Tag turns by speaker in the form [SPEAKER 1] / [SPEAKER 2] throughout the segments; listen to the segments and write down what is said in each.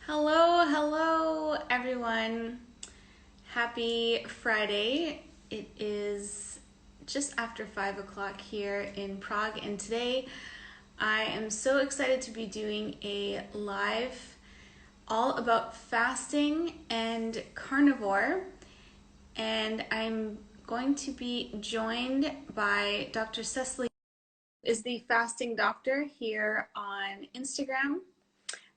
[SPEAKER 1] Hello, everyone. Happy Friday. It is just after 5 o'clock here in Prague, and today I am so excited to be doing a live all about fasting and carnivore. And I'm going to be joined by Dr. Cecily, who is the fasting doctor here on Instagram.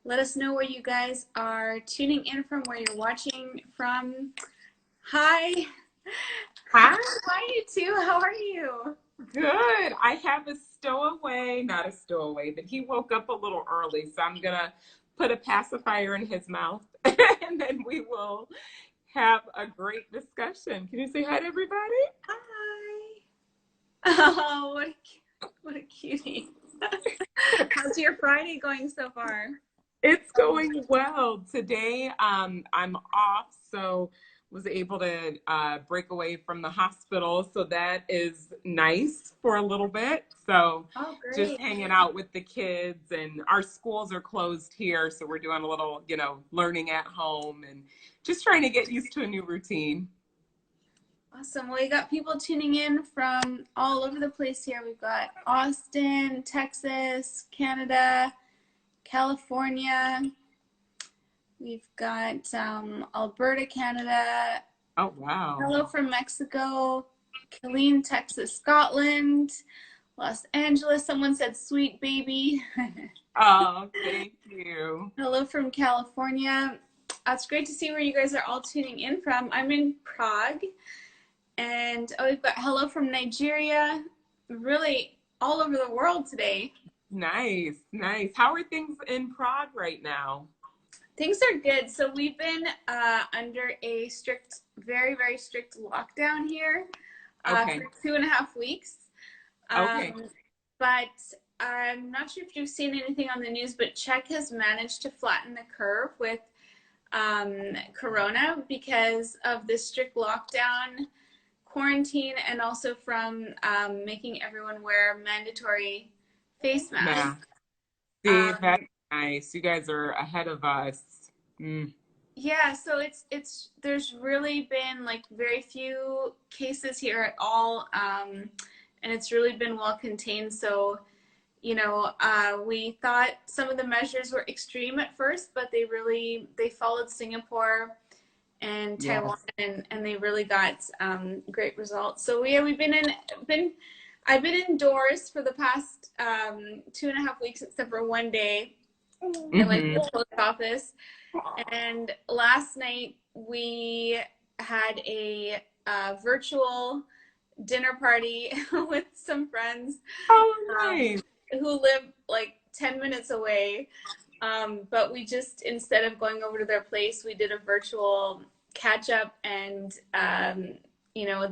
[SPEAKER 1] Let us know where you guys are tuning in from, where you're watching from. Hi.
[SPEAKER 2] Hi,
[SPEAKER 1] Hi, you two. How are you?
[SPEAKER 2] good. I have a stowaway, not a stowaway, but he woke up a little early, so I'm gonna put a pacifier in his mouth and then we will have a great discussion. Can you say hi to everybody?
[SPEAKER 1] Hi. Oh, what a cutie. How's your Friday going so far?
[SPEAKER 2] It's going well. Today, I'm off, so was able to break away from the hospital. So that is nice for a little bit. So
[SPEAKER 1] Oh,
[SPEAKER 2] just
[SPEAKER 1] great.
[SPEAKER 2] hanging out with the kids, and our schools are closed here, so we're doing a little, learning at home and just trying to get used to a new routine.
[SPEAKER 1] Awesome. Well, you got people tuning in from all over the place here. We've got Austin, Texas, Canada, California. We've got Alberta, Canada.
[SPEAKER 2] Oh, wow.
[SPEAKER 1] Hello from Mexico. Killeen, Texas, Scotland. Los Angeles. Someone said sweet baby.
[SPEAKER 2] Oh, thank you.
[SPEAKER 1] Hello from California. It's great to see where you guys are all tuning in from. I'm in Prague. And we've got hello from Nigeria. Really all over the world today.
[SPEAKER 2] Nice, nice. How are things in Prague right now?
[SPEAKER 1] Things are good. So we've been under a strict, very, very strict lockdown here
[SPEAKER 2] Okay,
[SPEAKER 1] for 2.5 weeks.
[SPEAKER 2] okay.
[SPEAKER 1] Um, but I'm not sure if you've seen anything on the news, but Czech has managed to flatten the curve with Corona because of this strict lockdown, quarantine, and also from making everyone wear mandatory face masks.
[SPEAKER 2] Nah. See,
[SPEAKER 1] Um,
[SPEAKER 2] that's nice. You guys are ahead of us. Mm.
[SPEAKER 1] Yeah, so it's there's really been like very few cases here at all, and it's really been well contained. So, we thought some of the measures were extreme at first, but they followed Singapore and
[SPEAKER 2] Yes.
[SPEAKER 1] Taiwan, and they really got great results. So yeah, been I've been indoors for the past 2.5 weeks, except for one day. I went to
[SPEAKER 2] Hmm.
[SPEAKER 1] the post office. And last night we had a virtual dinner party with some friends
[SPEAKER 2] Oh,
[SPEAKER 1] um,
[SPEAKER 2] nice.
[SPEAKER 1] who live like 10 minutes away. But we just, instead of going over to their place, we did a virtual catch up, and,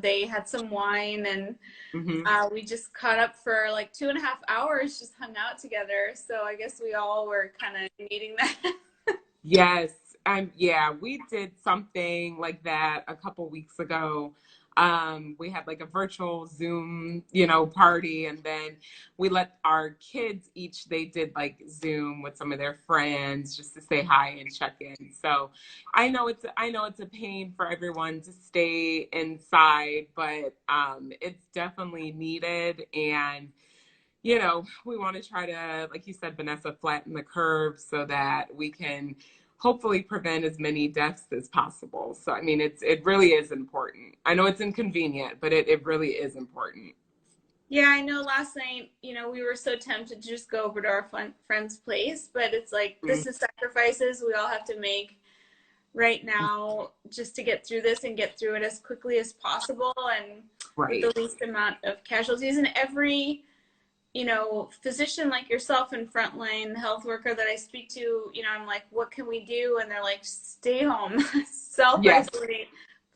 [SPEAKER 1] they had some wine, and
[SPEAKER 2] Hmm.
[SPEAKER 1] we just caught up for like 2.5 hours, just hung out together. So I guess we all were kind of needing that.
[SPEAKER 2] Yes. Yeah, we did something like that a couple weeks ago. We had like a virtual Zoom, party, and then we let our kids each, they did like Zoom with some of their friends just to say hi and check in. So I know it's a pain for everyone to stay inside, but it's definitely needed. And we want to try to, like you said, Vanessa, flatten the curve so that we can hopefully prevent as many deaths as possible. So, I mean, it really is important. I know it's inconvenient, but it really is important.
[SPEAKER 1] Yeah, I know last night, we were so tempted to just go over to our friend's place, but it's like
[SPEAKER 2] Mm.
[SPEAKER 1] this is sacrifices we all have to make right now just to get through this and get through it as quickly as possible and with the
[SPEAKER 2] Right.
[SPEAKER 1] least amount of casualties. And every, physician like yourself and frontline health worker that I speak to, I'm like, what can we do? And they're like, stay home, self
[SPEAKER 2] Yes.
[SPEAKER 1] isolate,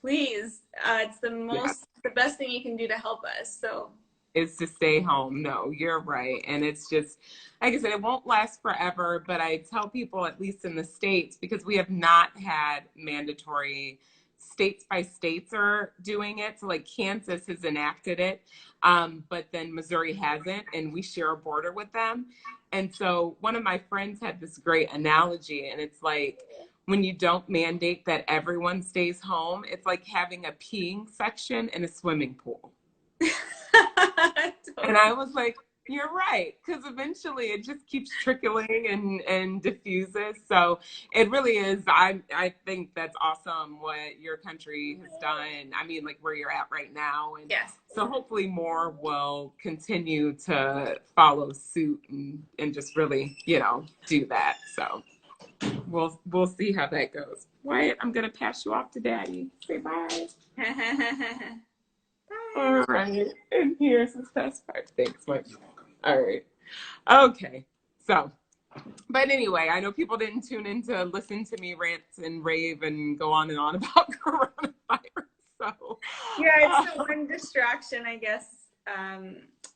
[SPEAKER 1] please. It's
[SPEAKER 2] Yeah.
[SPEAKER 1] the best thing you can do to help us. So,
[SPEAKER 2] Is to stay home. No, you're right. And it's just, like I said, it won't last forever. But I tell people, at least in the States, because we have not had mandatory states by states are doing it. So like Kansas has enacted it, but then Missouri hasn't, and we share a border with them. And so one of my friends had this great analogy, and it's like when you don't mandate that everyone stays home, it's like having a peeing section in a swimming pool. And I was like, you're right, because eventually it just keeps trickling and diffuses. So it really is. I think that's awesome what your country has done. I mean, like where you're at right now, and
[SPEAKER 1] Yes.
[SPEAKER 2] so hopefully more will continue to follow suit and just really, you know, do that. So we'll see how that goes. Wyatt, I'm gonna pass you off to Daddy. Say bye.
[SPEAKER 1] Bye.
[SPEAKER 2] All right, and here's his best part. Thanks, Mike. All right. Okay. So, but anyway, I know people didn't tune in to listen to me rant and rave and go on and on about coronavirus. So,
[SPEAKER 1] yeah, it's the one distraction, I guess,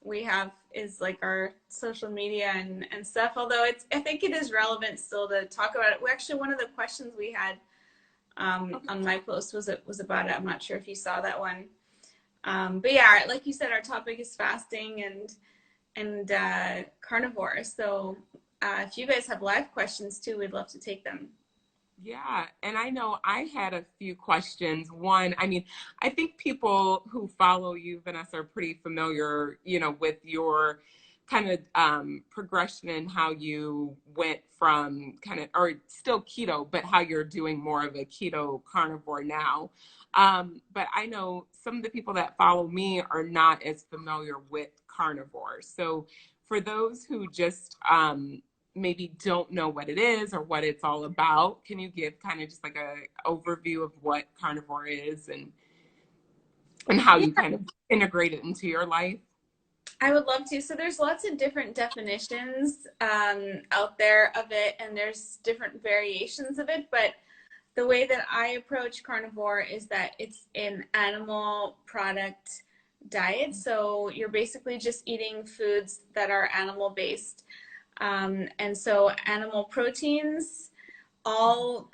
[SPEAKER 1] we have is like our social media and stuff. Although I think it is relevant still to talk about it. We actually, one of the questions we had on my post was about it. I'm not sure if you saw that one. But yeah, like you said, our topic is fasting and carnivore. So if you guys have live questions too, we'd love to take them.
[SPEAKER 2] yeah, and I know I had a few questions. One, I mean, I think people who follow you, Vanessa, are pretty familiar, you know, with your kind of progression and how you went from kind of, or still keto, but how you're doing more of a keto carnivore now. But I know some of the people that follow me are not as familiar with carnivore. So for those who just maybe don't know what it is or what it's all about, can you give kind of just like a overview of what carnivore is and how you kind of integrate it into your life?
[SPEAKER 1] I would love to. So there's lots of different definitions out there of it, and there's different variations of it. But the way that I approach carnivore is that it's an animal product diet. So you're basically just eating foods that are animal based. And so animal proteins, all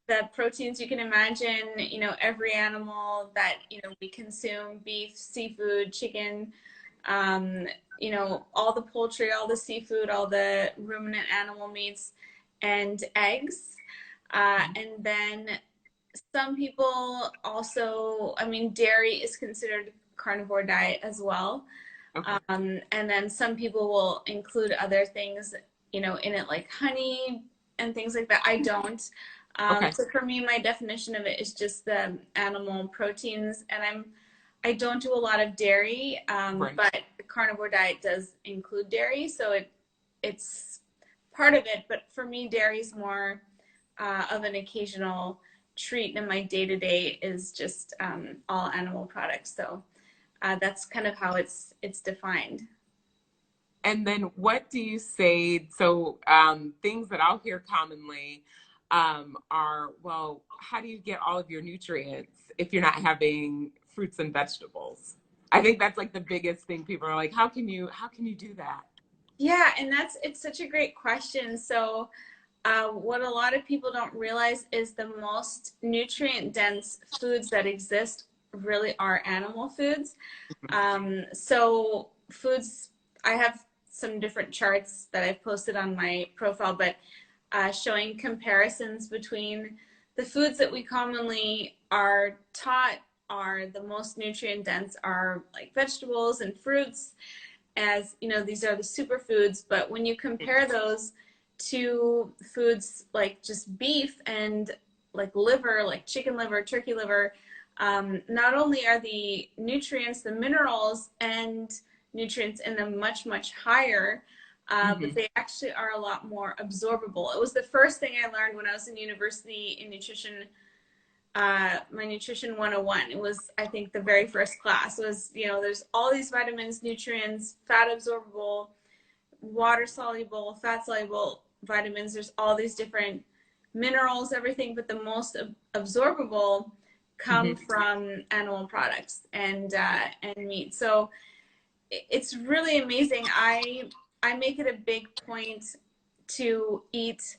[SPEAKER 1] the proteins you can imagine, you know, every animal that, you know, we consume, beef, seafood, chicken, you know, all the poultry, all the seafood, all the ruminant animal meats, and eggs. And then some people also, I mean, dairy is considered carnivore diet as well.
[SPEAKER 2] Okay.
[SPEAKER 1] And then some people will include other things, you know, in it, like honey and things like that. I don't.
[SPEAKER 2] Okay.
[SPEAKER 1] So for me, my definition of it is just the animal proteins, and I don't do a lot of dairy,
[SPEAKER 2] Right.
[SPEAKER 1] but the carnivore diet does include dairy, so it's part of it. But for me, dairy is more of an occasional treat, and my day-to-day is just all animal products. So that's kind of how it's defined.
[SPEAKER 2] And then what do you say? So things that I'll hear commonly are, well, how do you get all of your nutrients if you're not having fruits and vegetables? I think that's like the biggest thing. People are like, how can you do that?
[SPEAKER 1] Yeah, and it's such a great question. So what a lot of people don't realize is the most nutrient dense foods that exist really are animal foods. So foods, I have some different charts that I've posted on my profile, but showing comparisons between the foods that we commonly are taught are the most nutrient dense are like vegetables and fruits, as you know, these are the superfoods. But when you compare those to foods like just beef and like liver, like chicken liver, turkey liver, not only are the nutrients, the minerals and nutrients in them much, much higher, but they actually are a lot more absorbable. It was the first thing I learned when I was in university in nutrition, my nutrition 101. It was, I think, the very first class. It was, you know, there's all these vitamins, nutrients, fat absorbable, water soluble, fat soluble vitamins. There's all these different minerals, everything, but the most absorbable come from animal products and meat. So it's really amazing. I make it a big point to eat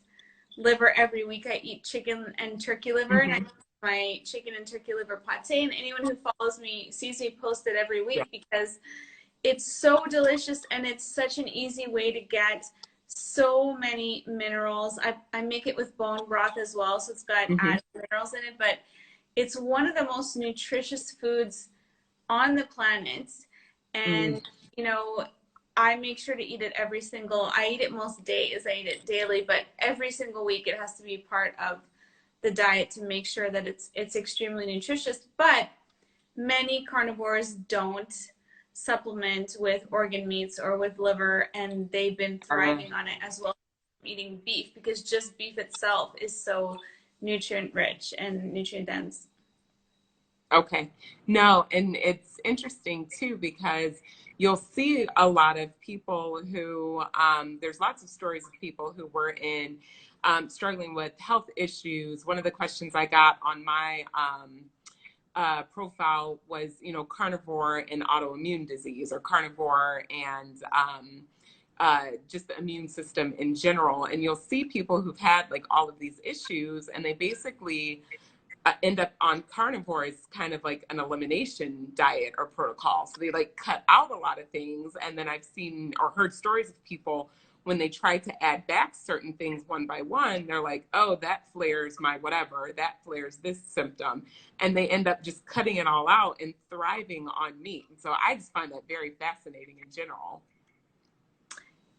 [SPEAKER 1] liver every week. I eat chicken and turkey liver, and I my chicken and turkey liver pate, and anyone who follows me sees me post it every
[SPEAKER 2] Yeah.
[SPEAKER 1] week because it's so delicious and it's such an easy way to get so many minerals. I make it with bone broth as well, so it's got
[SPEAKER 2] Mm-hmm.
[SPEAKER 1] added minerals in it, but it's one of the most nutritious foods on the planet.
[SPEAKER 2] Mm.
[SPEAKER 1] And, you know, I make sure to eat it I eat it most days, I eat it daily, but every single week it has to be part of the diet to make sure that it's extremely nutritious. But many carnivores don't supplement with organ meats or with liver, and they've been thriving on it as well as eating beef, because just beef itself is so nutrient rich and nutrient dense.
[SPEAKER 2] Okay. No, and it's interesting too because you'll see a lot of people who, there's lots of stories of people who were in struggling with health issues. One of the questions I got on my profile was, carnivore and autoimmune disease, or carnivore and just the immune system in general. And you'll see people who've had like all of these issues, and they basically end up on carnivore as kind of like an elimination diet or protocol. So they like cut out a lot of things. And then I've seen or heard stories of people when they try to add back certain things one by one, they're like, oh, that flares my whatever, that flares this symptom. And they end up just cutting it all out and thriving on meat. And so I just find that very fascinating in general.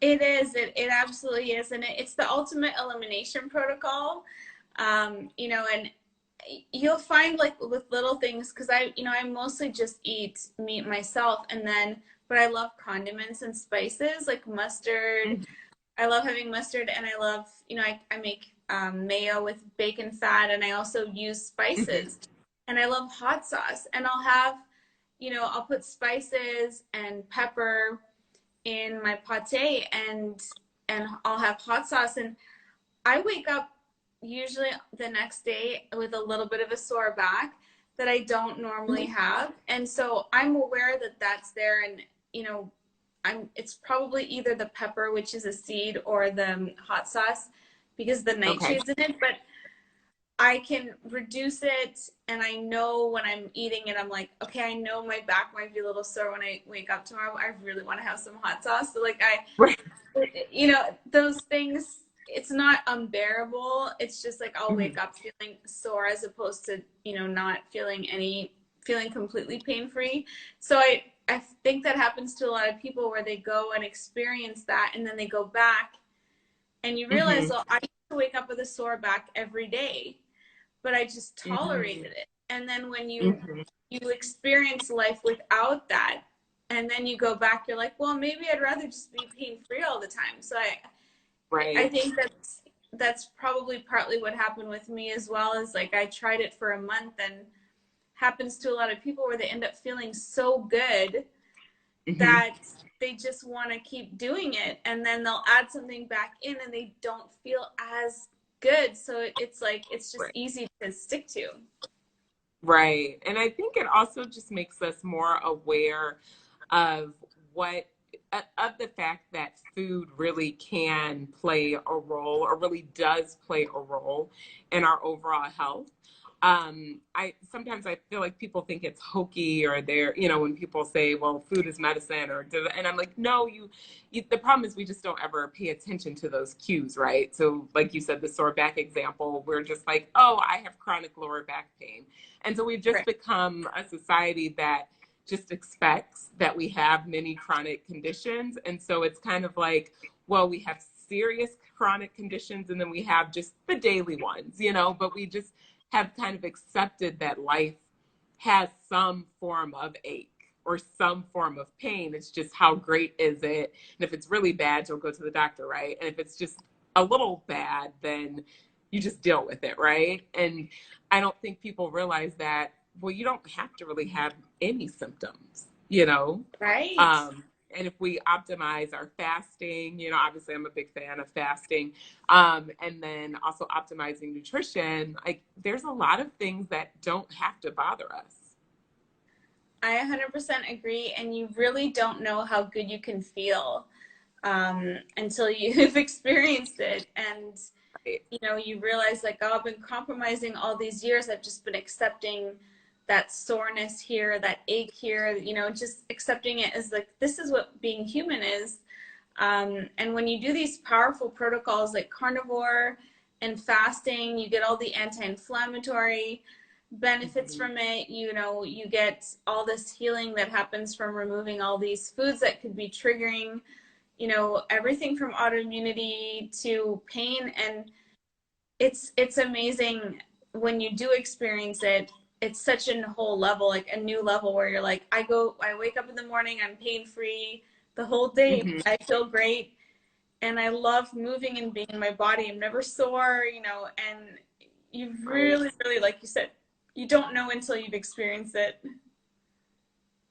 [SPEAKER 1] It is. It absolutely is. And it's the ultimate elimination protocol. And you'll find like with little things, because I mostly just eat meat myself. But I love condiments and spices like mustard.
[SPEAKER 2] Mm-hmm.
[SPEAKER 1] I love having mustard, and I love, I make mayo with bacon fat, and I also use spices. And I love hot sauce. And I'll have, I'll put spices and pepper in my pate, and I'll have hot sauce, and I wake up usually the next day with a little bit of a sore back that I don't normally have. And so I'm aware that that's there, and it's probably either the pepper, which is a seed, or the hot sauce, because the nightshades in it, but I can reduce it, and I know when I'm eating it, I'm like, okay, I know my back might be a little sore when I wake up tomorrow. I really want to have some hot sauce. So like
[SPEAKER 2] Right.
[SPEAKER 1] those things, it's not unbearable. It's just like I'll wake up feeling sore, as opposed to, not feeling completely pain-free. So I think that happens to a lot of people, where they go and experience that, and then they go back and you realize, well, I used to wake up with a sore back every day, but I just tolerated it. And then when you experience life without that, and then you go back, you're like, well, maybe I'd rather just be pain-free all the time. So I think that's probably partly what happened with me as well. Is like I tried it for a month, and happens to a lot of people, where they end up feeling so good that they just want to keep doing it, and then they'll add something back in and they don't feel as good. So it's like it's just easy to stick to.
[SPEAKER 2] Right. And I think it also just makes us more aware of the fact that food really can play a role, or really does play a role in our overall health. Sometimes I feel like people think it's hokey, or when people say, well, food is medicine, and I'm like, no, the problem is we just don't ever pay attention to those cues, right? So like you said, the sore back example, we're just like, oh, I have chronic lower back pain. And so we've just become a society that just expects that we have many chronic conditions. And so it's kind of like, well, we have serious chronic conditions, and then we have just the daily ones, but we just have kind of accepted that life has some form of ache or some form of pain. It's just, how great is it? And if it's really bad, you'll go to the doctor, right? And if it's just a little bad, then you just deal with it, right? And I don't think people realize that, well, you don't have to really have any symptoms,
[SPEAKER 1] Right.
[SPEAKER 2] And if we optimize our fasting, obviously I'm a big fan of fasting, and then also optimizing nutrition, like there's a lot of things that don't have to bother us.
[SPEAKER 1] I 100% agree. And you really don't know how good you can feel until you've experienced it. And you know, you realize like, oh, I've been compromising all these years. I've just been accepting that soreness here, that ache here, you know, just accepting it as like, this is what being human is. And when you do these powerful protocols like carnivore and fasting, you get all the anti-inflammatory benefits from it. You know, you get all this healing that happens from removing all these foods that could be triggering, you know, everything from autoimmunity to pain. And it's amazing when you do experience it. It's such a whole level, like a new level where you're like, I wake up in the morning, I'm pain free the whole day.
[SPEAKER 2] Mm-hmm.
[SPEAKER 1] I feel great. And I love moving and being in my body. I'm never sore, you know, and you
[SPEAKER 2] Right.
[SPEAKER 1] really, really, like you said, you don't know until you've experienced it.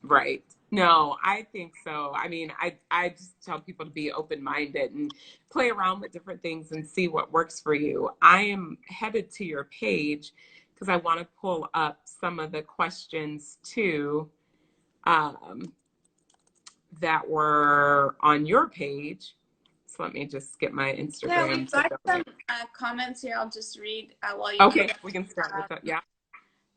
[SPEAKER 2] Right. No, I think so. I mean, I just tell people to be open-minded and play around with different things and see what works for you. I am headed to your page because I want to pull up some of the questions too, um, that were on your page. So let me just get my
[SPEAKER 1] Yeah,
[SPEAKER 2] Instagram
[SPEAKER 1] we've
[SPEAKER 2] to
[SPEAKER 1] got
[SPEAKER 2] go
[SPEAKER 1] some
[SPEAKER 2] there.
[SPEAKER 1] comments here. I'll just read while you do
[SPEAKER 2] Okay,
[SPEAKER 1] that.
[SPEAKER 2] we can start with that. Yeah.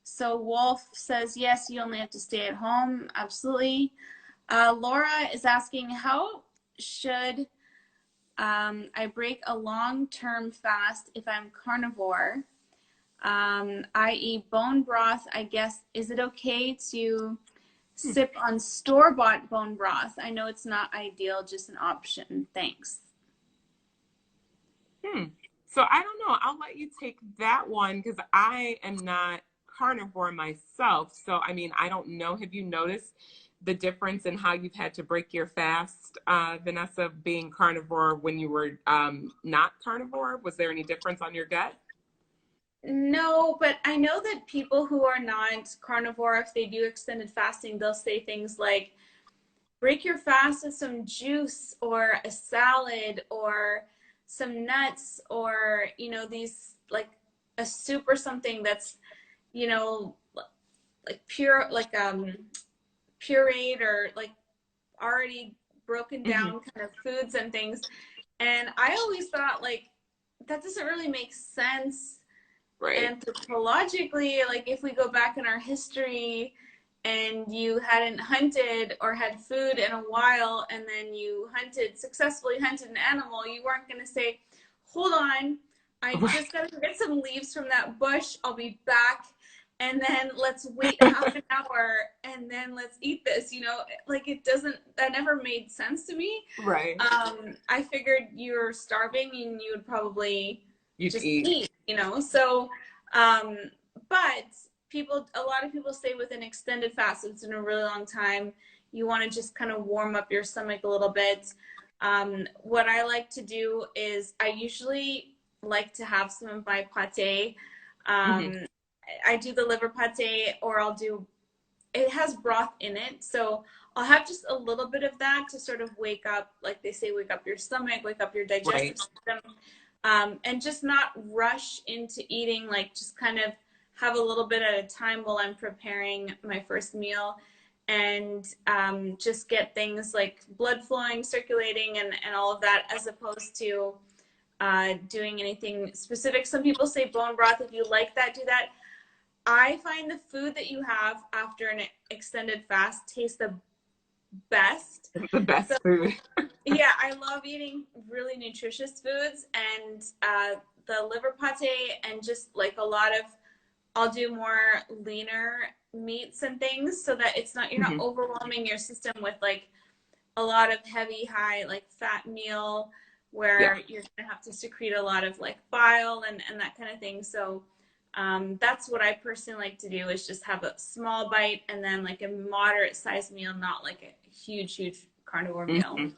[SPEAKER 1] So Wolf says, yes, you only have to stay at home. Absolutely. Laura is asking, how should I break a long-term fast if I'm carnivore, i.e. bone broth, I guess. Is it okay to sip on store-bought bone broth? I know it's not ideal, just an option. Thanks.
[SPEAKER 2] So I don't know. I'll let you take that one because I am not carnivore myself. So, I mean, I don't know. Have you noticed the difference in how you've had to break your fast, Vanessa, being carnivore when you were not carnivore? Was there any difference on your gut?
[SPEAKER 1] No, but I know that people who are not carnivore, if they do extended fasting, they'll say things like, break your fast with some juice or a salad or some nuts or, you know, these like a soup or something that's, you know, like pure, like pureed or like already broken
[SPEAKER 2] Mm-hmm.
[SPEAKER 1] down kind of foods and things. And I always thought like that doesn't really make sense
[SPEAKER 2] Right.
[SPEAKER 1] anthropologically. Like if we go back in our history and you hadn't hunted or had food in a while and then you successfully hunted an animal, you weren't going to say, hold on, I
[SPEAKER 2] Right.
[SPEAKER 1] just got to get some leaves from that bush, I'll be back, and then let's wait half an hour and then let's eat this, you know. Like it doesn't, that never made sense to me.
[SPEAKER 2] Right.
[SPEAKER 1] I figured you're starving and you would probably
[SPEAKER 2] You'd
[SPEAKER 1] just
[SPEAKER 2] eat.
[SPEAKER 1] eat, you know. So um, but a lot of people say with an extended fast, it's in a really long time, you want to just kind of warm up your stomach a little bit. What I like to do is I usually like to have some of my pate.
[SPEAKER 2] Mm-hmm.
[SPEAKER 1] I do the liver pate, or it has broth in it. So I'll have just a little bit of that to sort of wake up, like they say, wake up your stomach, wake up your digestive
[SPEAKER 2] Right.
[SPEAKER 1] system, and just not rush into eating, like just kind of have a little bit at a time while I'm preparing my first meal, and just get things like blood flowing, circulating, and all of that, as opposed to doing anything specific. Some people say bone broth. If you like that, do that. I find the food that you have after an extended fast tastes the best.
[SPEAKER 2] The best
[SPEAKER 1] So
[SPEAKER 2] food.
[SPEAKER 1] yeah, I love eating really nutritious foods, and the liver pate, and just like a lot of, I'll do more leaner meats and things so that it's not, you're not
[SPEAKER 2] Mm-hmm.
[SPEAKER 1] overwhelming your system with like a lot of heavy, high, like fat meal
[SPEAKER 2] Yeah.
[SPEAKER 1] where you're gonna have to secrete a lot of like bile and that kind of thing. So that's what I personally like to do, is just have a small bite and then like a moderate sized meal, not like a huge, huge carnivore meal.
[SPEAKER 2] Mm-hmm.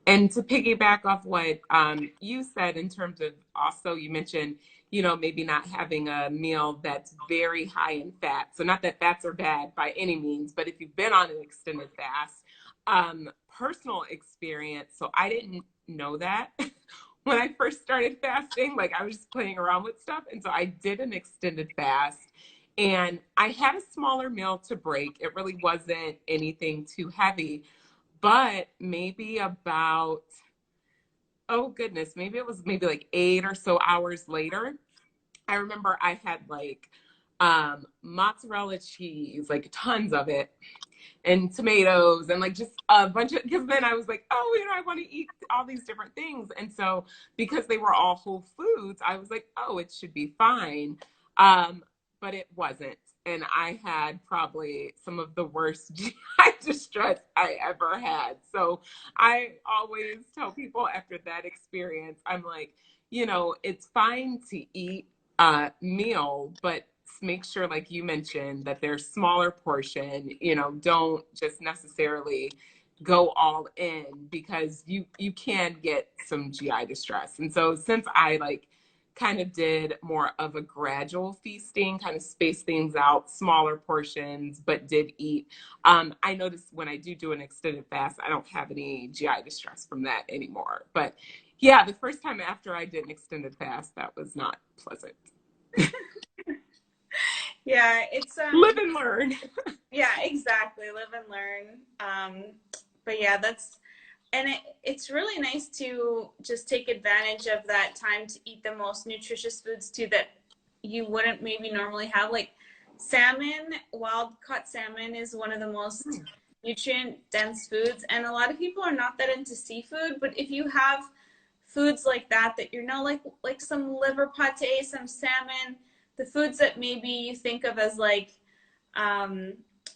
[SPEAKER 2] And to piggyback off what you said in terms of, also you mentioned, you know, maybe not having a meal that's very high in fat. So not that fats are bad by any means, but if you've been on an extended fast, personal experience. So I didn't know that when I first started fasting. Like I was just playing around with stuff. And so I did an extended fast and I had a smaller meal to break. It really wasn't anything too heavy, but maybe about oh goodness, maybe it was maybe like 8 or so hours later. I remember I had like mozzarella cheese, like tons of it, and tomatoes, and like just a bunch of, because then I was like, oh, I want to eat all these different things. And so because they were all whole foods, I was like, oh, it should be fine. Um, but it wasn't. And I had probably some of the worst GI distress I ever had. So I always tell people after that experience, I'm like, it's fine to eat a meal, but make sure, like you mentioned, that they're smaller portion. Don't just necessarily go all in, because you can get some GI distress. And so since I like kind of did more of a gradual feasting, kind of space things out, smaller portions, but did eat, I noticed when I do an extended fast, I don't have any GI distress from that anymore. But yeah, the first time after I did an extended fast, that was not pleasant.
[SPEAKER 1] Yeah, it's
[SPEAKER 2] Live and learn.
[SPEAKER 1] yeah, exactly. Live and learn. But yeah, it's really nice to just take advantage of that time to eat the most nutritious foods too that you wouldn't maybe normally have. Like salmon, wild caught salmon is one of the most nutrient dense foods, and a lot of people are not that into seafood, but if you have foods like that like some liver pate, some salmon, the foods that maybe you think of as like um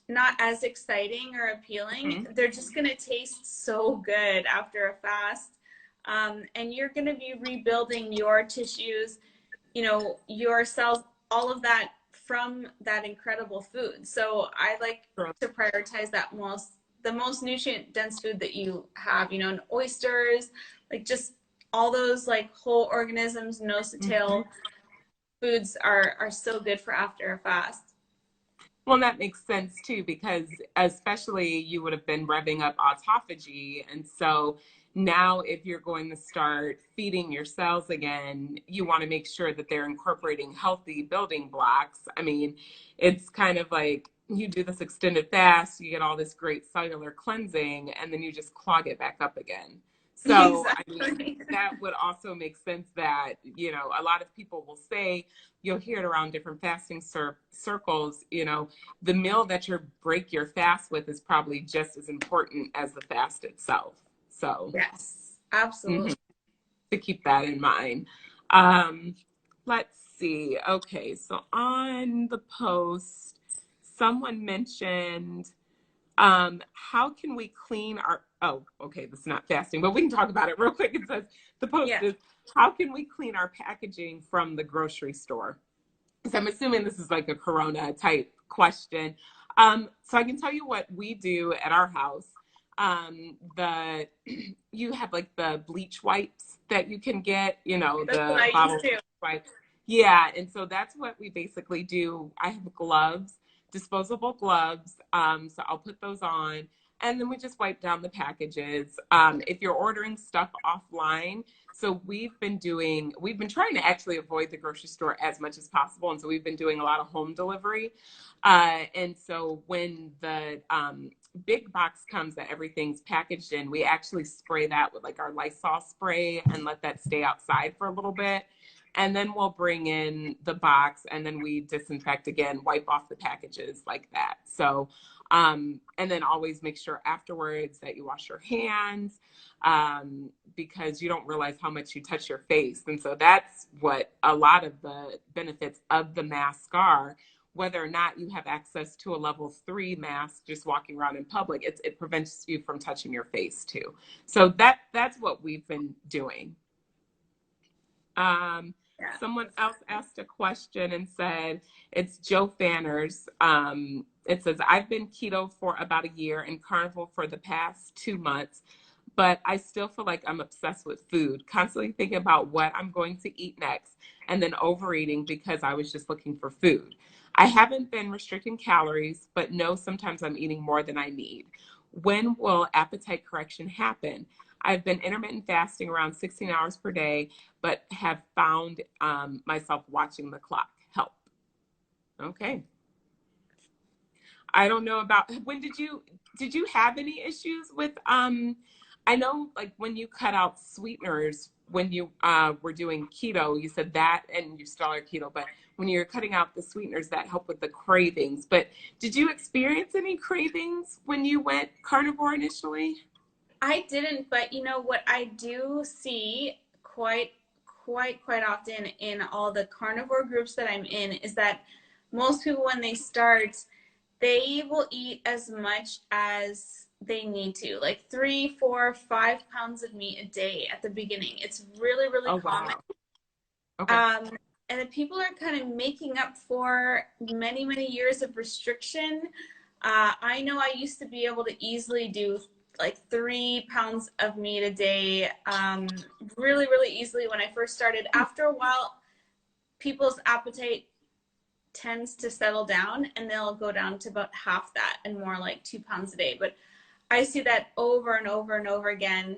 [SPEAKER 1] not as exciting or appealing, they're just going to taste so good after a fast. And you're going to be rebuilding your tissues, your cells, all of that from that incredible food. So I like to prioritize the most nutrient dense food that you have, and oysters, like just all those like whole organisms, nose to tail foods are so good for after a fast.
[SPEAKER 2] Well, that makes sense too, because especially you would have been revving up autophagy. And so now, if you're going to start feeding your cells again, you want to make sure that they're incorporating healthy building blocks. I mean, it's kind of like you do this extended fast, you get all this great cellular cleansing, and then you just clog it back up again. So, I mean,
[SPEAKER 1] Exactly.
[SPEAKER 2] that would also make sense that, a lot of people will say, you'll hear it around different fasting circles, the meal that you break your fast with is probably just as important as the fast itself. So,
[SPEAKER 1] Yes, absolutely.
[SPEAKER 2] to keep that in mind. Um, let's see. Okay, so on the post, someone mentioned, how can we clean our, oh, okay, this is not fasting, but we can talk about it real quick. It says, the post
[SPEAKER 1] Yeah.
[SPEAKER 2] is, how can we clean our packaging from the grocery store? So I'm assuming this is like a Corona type question. So I can tell you what we do at our house. The You have like the bleach wipes that you can get,
[SPEAKER 1] That's what
[SPEAKER 2] the
[SPEAKER 1] I
[SPEAKER 2] bottle
[SPEAKER 1] used to.
[SPEAKER 2] wipes. Yeah, and so that's what we basically do. I have gloves, disposable gloves. So I'll put those on, and then we just wipe down the packages. If you're ordering stuff offline, so we've been trying to actually avoid the grocery store as much as possible. And so we've been doing a lot of home delivery. And so when the big box comes that everything's packaged in, we actually spray that with like our Lysol spray and let that stay outside for a little bit. And then we'll bring in the box, and then we disinfect again, wipe off the packages like that. So, and then always make sure afterwards that you wash your hands, because you don't realize how much you touch your face. And so that's what a lot of the benefits of the mask are. Whether or not you have access to a level 3 mask just walking around in public, it prevents you from touching your face too. So that's what we've been doing.
[SPEAKER 1] Yeah.
[SPEAKER 2] Someone else asked a question and said, it's Joe Fanners. It says, I've been keto for about a year and carnivore for the past 2 months, but I still feel like I'm obsessed with food, constantly thinking about what I'm going to eat next, and then overeating because I was just looking for food. I haven't been restricting calories, but know sometimes I'm eating more than I need. When will appetite correction happen? I've been intermittent fasting around 16 hours per day, but have found myself watching the clock help. Okay. I don't know about, when did you have any issues with I know, like, when you cut out sweeteners, when you were doing keto, you said that, and you still are keto, but when you're cutting out the sweeteners, that help with the cravings. But did you experience any cravings when you went carnivore initially?
[SPEAKER 1] I didn't, but you know what I do see quite often in all the carnivore groups that I'm in is that most people when they start, they will eat as much as they need to, like 3, 4, 5 pounds of meat a day at the beginning. It's really, really
[SPEAKER 2] Oh,
[SPEAKER 1] common.
[SPEAKER 2] wow. Okay.
[SPEAKER 1] Um, and then people are kind of making up for many, many years of restriction. I know I used to be able to easily do like 3 pounds of meat a day, really, really easily when I first started. After a while, people's appetite tends to settle down and they'll go down to about half that and more like 2 pounds a day. But I see that over and over and over again.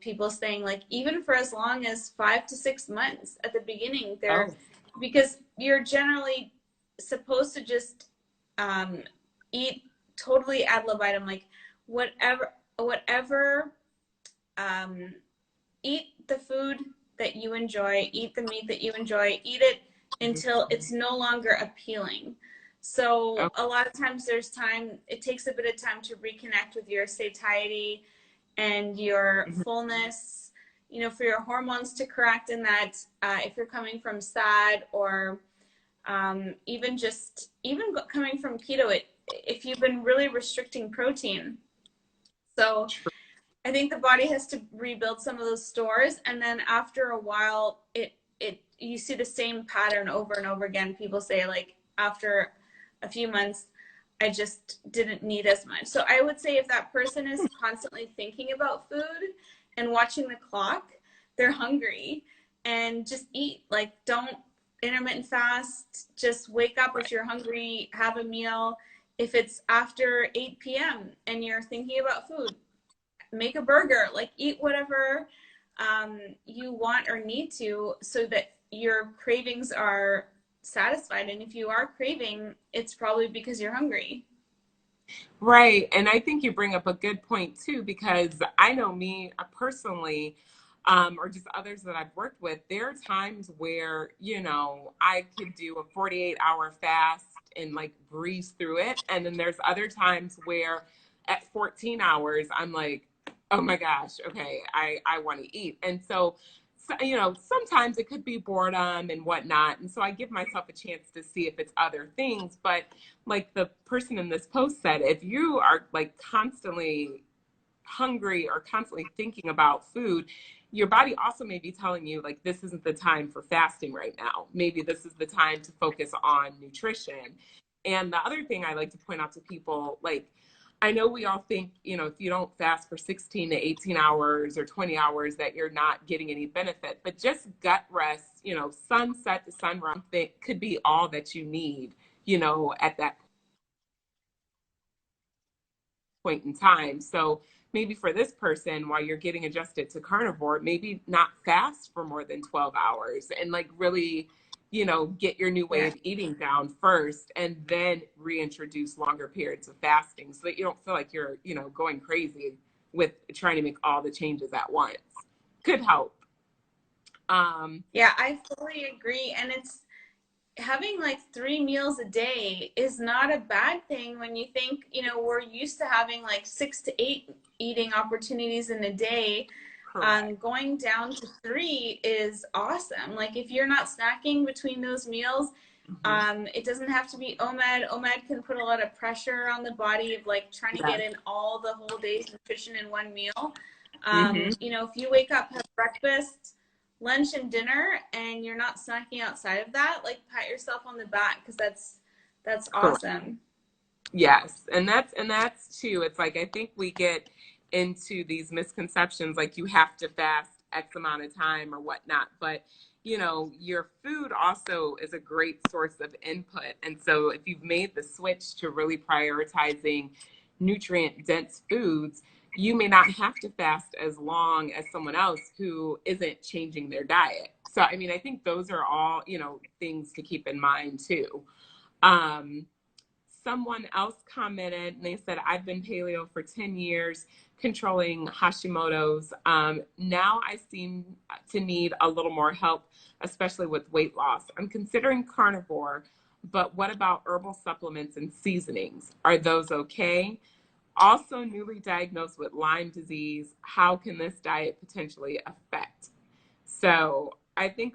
[SPEAKER 1] People saying like even for as long as 5 to 6 months at the beginning, they're
[SPEAKER 2] Oh,
[SPEAKER 1] because you're generally supposed to just eat totally ad libitum, like whatever, um, eat the food that you enjoy, eat the meat that you enjoy, eat it
[SPEAKER 2] mhm.
[SPEAKER 1] until it's no longer appealing. So
[SPEAKER 2] Oh,
[SPEAKER 1] a lot of times it takes a bit of time to reconnect with your satiety and your
[SPEAKER 2] mhm.
[SPEAKER 1] fullness, for your hormones to correct in that, if you're coming from SAD or even coming from keto, if you've been really restricting protein. So
[SPEAKER 2] True.
[SPEAKER 1] I think the body has to rebuild some of those stores, and then after a while, it you see the same pattern over and over again. People say like after a few months, I just didn't need as much. So I would say if that person is constantly thinking about food and watching the clock, they're hungry, and just eat. Like don't intermittent fast. Just wake up if
[SPEAKER 2] Right.
[SPEAKER 1] you're hungry, have a meal. If it's after 8 p.m. and you're thinking about food, make a burger, like eat whatever you want or need to so that your cravings are satisfied. And if you are craving, it's probably because you're hungry.
[SPEAKER 2] Right. And I think you bring up a good point too, because I know me personally, or just others that I've worked with, there are times where, I could do a 48-hour fast and like breeze through it. And then there's other times where at 14 hours, I'm like, oh my gosh, okay, I want to eat. And so, sometimes it could be boredom and whatnot. And so I give myself a chance to see if it's other things. But like the person in this post said, if you are like constantly hungry or constantly thinking about food, your body also may be telling you like this isn't the time for fasting right now. Maybe this is the time to focus on nutrition. And the other thing I like to point out to people, like I know we all think, if you don't fast for 16 to 18 hours or 20 hours that you're not getting any benefit, but just gut rest, sunset to sunrise could be all that you need, at that point in time. So maybe for this person, while you're getting adjusted to carnivore, maybe not fast for more than 12 hours and like really, get your new way
[SPEAKER 1] Yeah.
[SPEAKER 2] of eating down first and then reintroduce longer periods of fasting so that you don't feel like you're, going crazy with trying to make all the changes at once. Could help. Um,
[SPEAKER 1] Yeah, I fully agree. And it's having like 3 meals a day is not a bad thing when you think, we're used to having like 6 to 8 eating opportunities in a day.
[SPEAKER 2] correct.
[SPEAKER 1] Going down to 3 is awesome. Like if you're not snacking between those meals,
[SPEAKER 2] Hmm.
[SPEAKER 1] it doesn't have to be OMAD. OMAD can put a lot of pressure on the body of like trying to
[SPEAKER 2] Yeah.
[SPEAKER 1] get in all the whole day's nutrition in one meal.
[SPEAKER 2] Hmm.
[SPEAKER 1] If you wake up, have breakfast, lunch, and dinner, and you're not snacking outside of that, like pat yourself on the back because that's
[SPEAKER 2] Correct.
[SPEAKER 1] awesome.
[SPEAKER 2] Yes, and that's too. It's like I think we get into these misconceptions like you have to fast X amount of time or whatnot, but your food also is a great source of input. And so if you've made the switch to really prioritizing nutrient dense foods, you may not have to fast as long as someone else who isn't changing their diet. So I mean, I think those are all, things to keep in mind too. Um, someone else commented and they said, I've been paleo for 10 years, controlling Hashimoto's. Now I seem to need a little more help, especially with weight loss. I'm considering carnivore, but what about herbal supplements and seasonings? Are those okay? Also newly diagnosed with Lyme disease. How can this diet potentially affect? So I think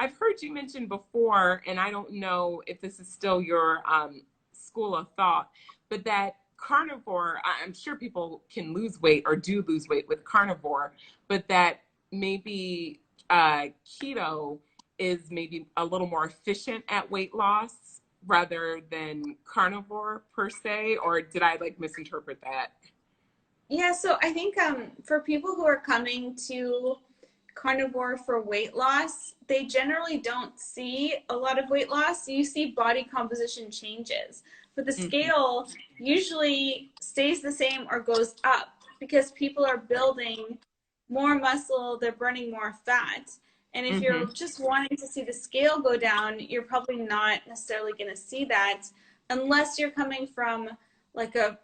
[SPEAKER 2] I've heard you mention before, and I don't know if this is still your school of thought, but that carnivore, I'm sure people can lose weight or do lose weight with carnivore, but that maybe keto is maybe a little more efficient at weight loss rather than carnivore per se, or did I like misinterpret that?
[SPEAKER 1] Yeah, so I think for people who are coming to carnivore for weight loss, they generally don't see a lot of weight loss. You see body composition changes, but the
[SPEAKER 2] Mm-hmm.
[SPEAKER 1] scale usually stays the same or goes up because people are building more muscle, they're burning more fat. And if
[SPEAKER 2] Mm-hmm.
[SPEAKER 1] you're just wanting to see the scale go down, you're probably not necessarily going to see that unless you're coming from like a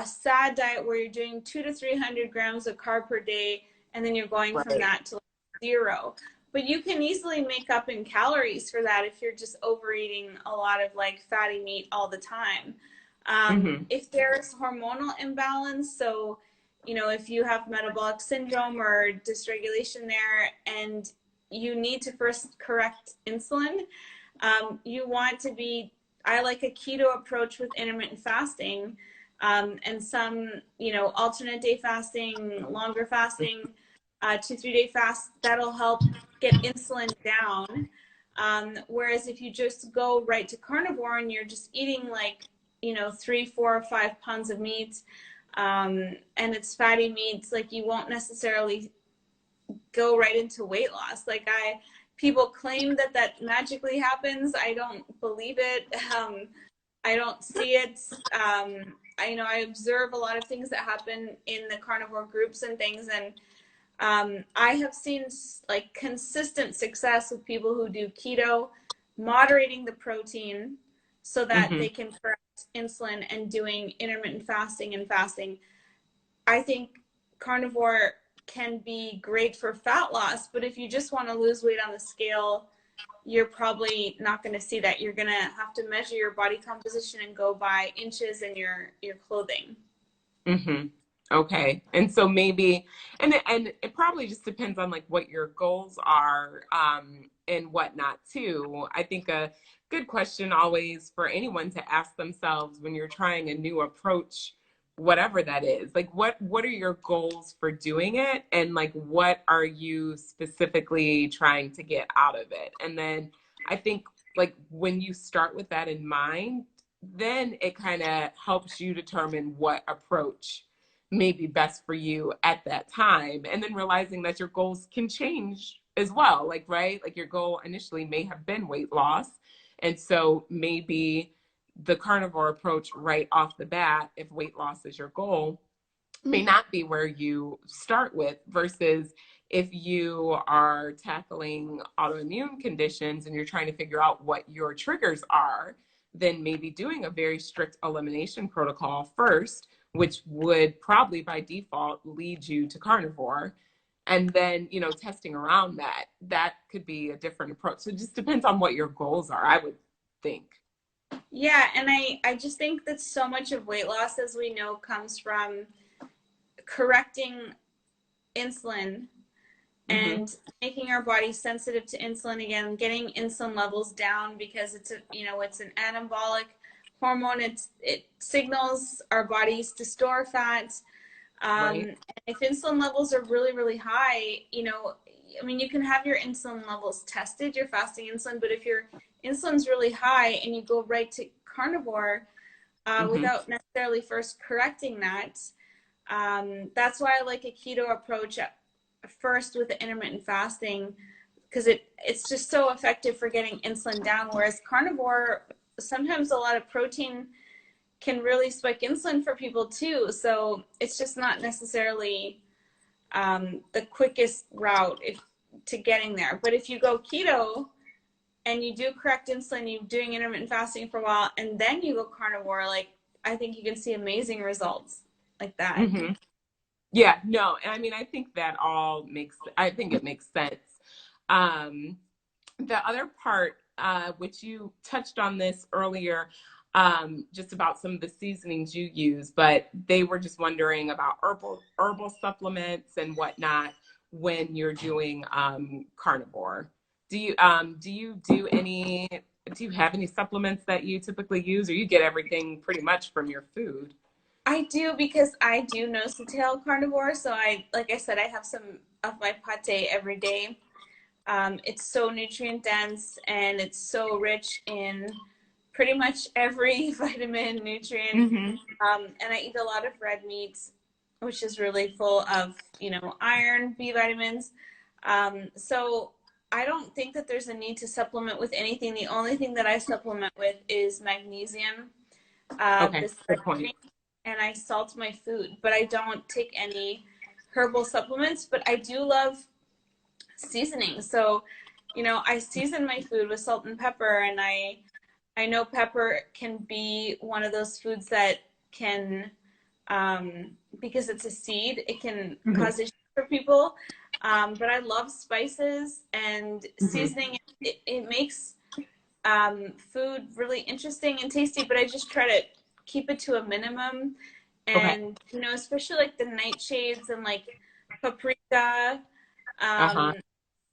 [SPEAKER 1] sad diet where you're doing 200 to 300 grams of carb per day, and then you're going from
[SPEAKER 2] Right.
[SPEAKER 1] that to like 0. But you can easily make up in calories for that if you're just overeating a lot of like fatty meat all the time.
[SPEAKER 2] Mm-hmm.
[SPEAKER 1] If there's hormonal imbalance, so if you have metabolic syndrome or dysregulation there, and you need to first correct insulin, you want to be. I like a keto approach with intermittent fasting, and some, alternate day fasting, longer fasting, 2-3 day fast, that'll help get insulin down. Whereas if you just go right to carnivore and you're just eating like, 3, 4, or 5 pounds of meat, and it's fatty meats, like you won't necessarily go right into weight loss. People claim that magically happens. I don't believe it. I don't see it. I observe a lot of things that happen in the carnivore groups and things, and I have seen like consistent success with people who do keto, moderating the protein so that
[SPEAKER 2] Mm-hmm.
[SPEAKER 1] they can correct insulin, and doing intermittent fasting and fasting. I think carnivore can be great for fat loss, but if you just want to lose weight on the scale, you're probably not going to see that. You're going to have to measure your body composition and go by inches in your clothing.
[SPEAKER 2] Mm-hmm. Okay. And so maybe, and it probably just depends on like what your goals are, and whatnot too. I think a good question always for anyone to ask themselves when you're trying a new approach, whatever that is, like what are your goals for doing it? And like, what are you specifically trying to get out of it? And then I think like when you start with that in mind, then it kind of helps you determine what approach may be best for you at that time. And then realizing that your goals can change as well. Like, right? Like your goal initially may have been weight loss. And so maybe the carnivore approach right off the bat, if weight loss is your goal, may not be where you start with, versus if you are tackling autoimmune conditions and you're trying to figure out what your triggers are, then maybe doing a very strict elimination protocol first, which would probably by default lead you to carnivore. And then, testing around that could be a different approach. So it just depends on what your goals are, I would think.
[SPEAKER 1] Yeah, and I just think that so much of weight loss, as we know, comes from correcting insulin
[SPEAKER 2] Mm-hmm.
[SPEAKER 1] and making our body sensitive to insulin again, getting insulin levels down, because it's an anabolic hormone. It signals our bodies to store fat.
[SPEAKER 2] Right.
[SPEAKER 1] And if insulin levels are really, really high, you can have your insulin levels tested, your fasting insulin, but if your insulin's really high and you go right to carnivore,
[SPEAKER 2] Mm-hmm.
[SPEAKER 1] without necessarily first correcting that, that's why I like a keto approach at first with the intermittent fasting, because it's just so effective for getting insulin down. Whereas carnivore, sometimes a lot of protein can really spike insulin for people too. So it's just not necessarily the quickest route to getting there. But if you go keto, and you do correct insulin, you're doing intermittent fasting for a while, and then you go carnivore, like I think you can see amazing results like that.
[SPEAKER 2] Hmm. Yeah, no, and I mean, I think that all makes, I think it makes sense. Um, the other part, which you touched on this earlier, just about some of the seasonings you use, but they were just wondering about herbal supplements and whatnot when you're doing carnivore. Do you have any supplements that you typically use, or you get everything pretty much from your food?
[SPEAKER 1] I do, because I do nose to tail carnivore, so like I said, I have some of my pate every day. It's so nutrient dense and it's so rich in pretty much every vitamin, nutrient.
[SPEAKER 2] Hmm.
[SPEAKER 1] And I eat a lot of red meats, which is really full of, iron, B vitamins. So I don't think that there's a need to supplement with anything. The only thing that I supplement with is magnesium,
[SPEAKER 2] Okay,
[SPEAKER 1] besides
[SPEAKER 2] good point.
[SPEAKER 1] zinc, and I salt my food, but I don't take any herbal supplements. But I do love seasoning. So, I season my food with salt and pepper, and I know pepper can be one of those foods that can, because it's a seed, it can
[SPEAKER 2] Hmm.
[SPEAKER 1] cause issues for people. But I love spices and
[SPEAKER 2] Hmm.
[SPEAKER 1] seasoning. It makes food really interesting and tasty, but I just try to keep it to a minimum.
[SPEAKER 2] Okay.
[SPEAKER 1] And, especially like the nightshades and like paprika,
[SPEAKER 2] Uh-huh.
[SPEAKER 1] um,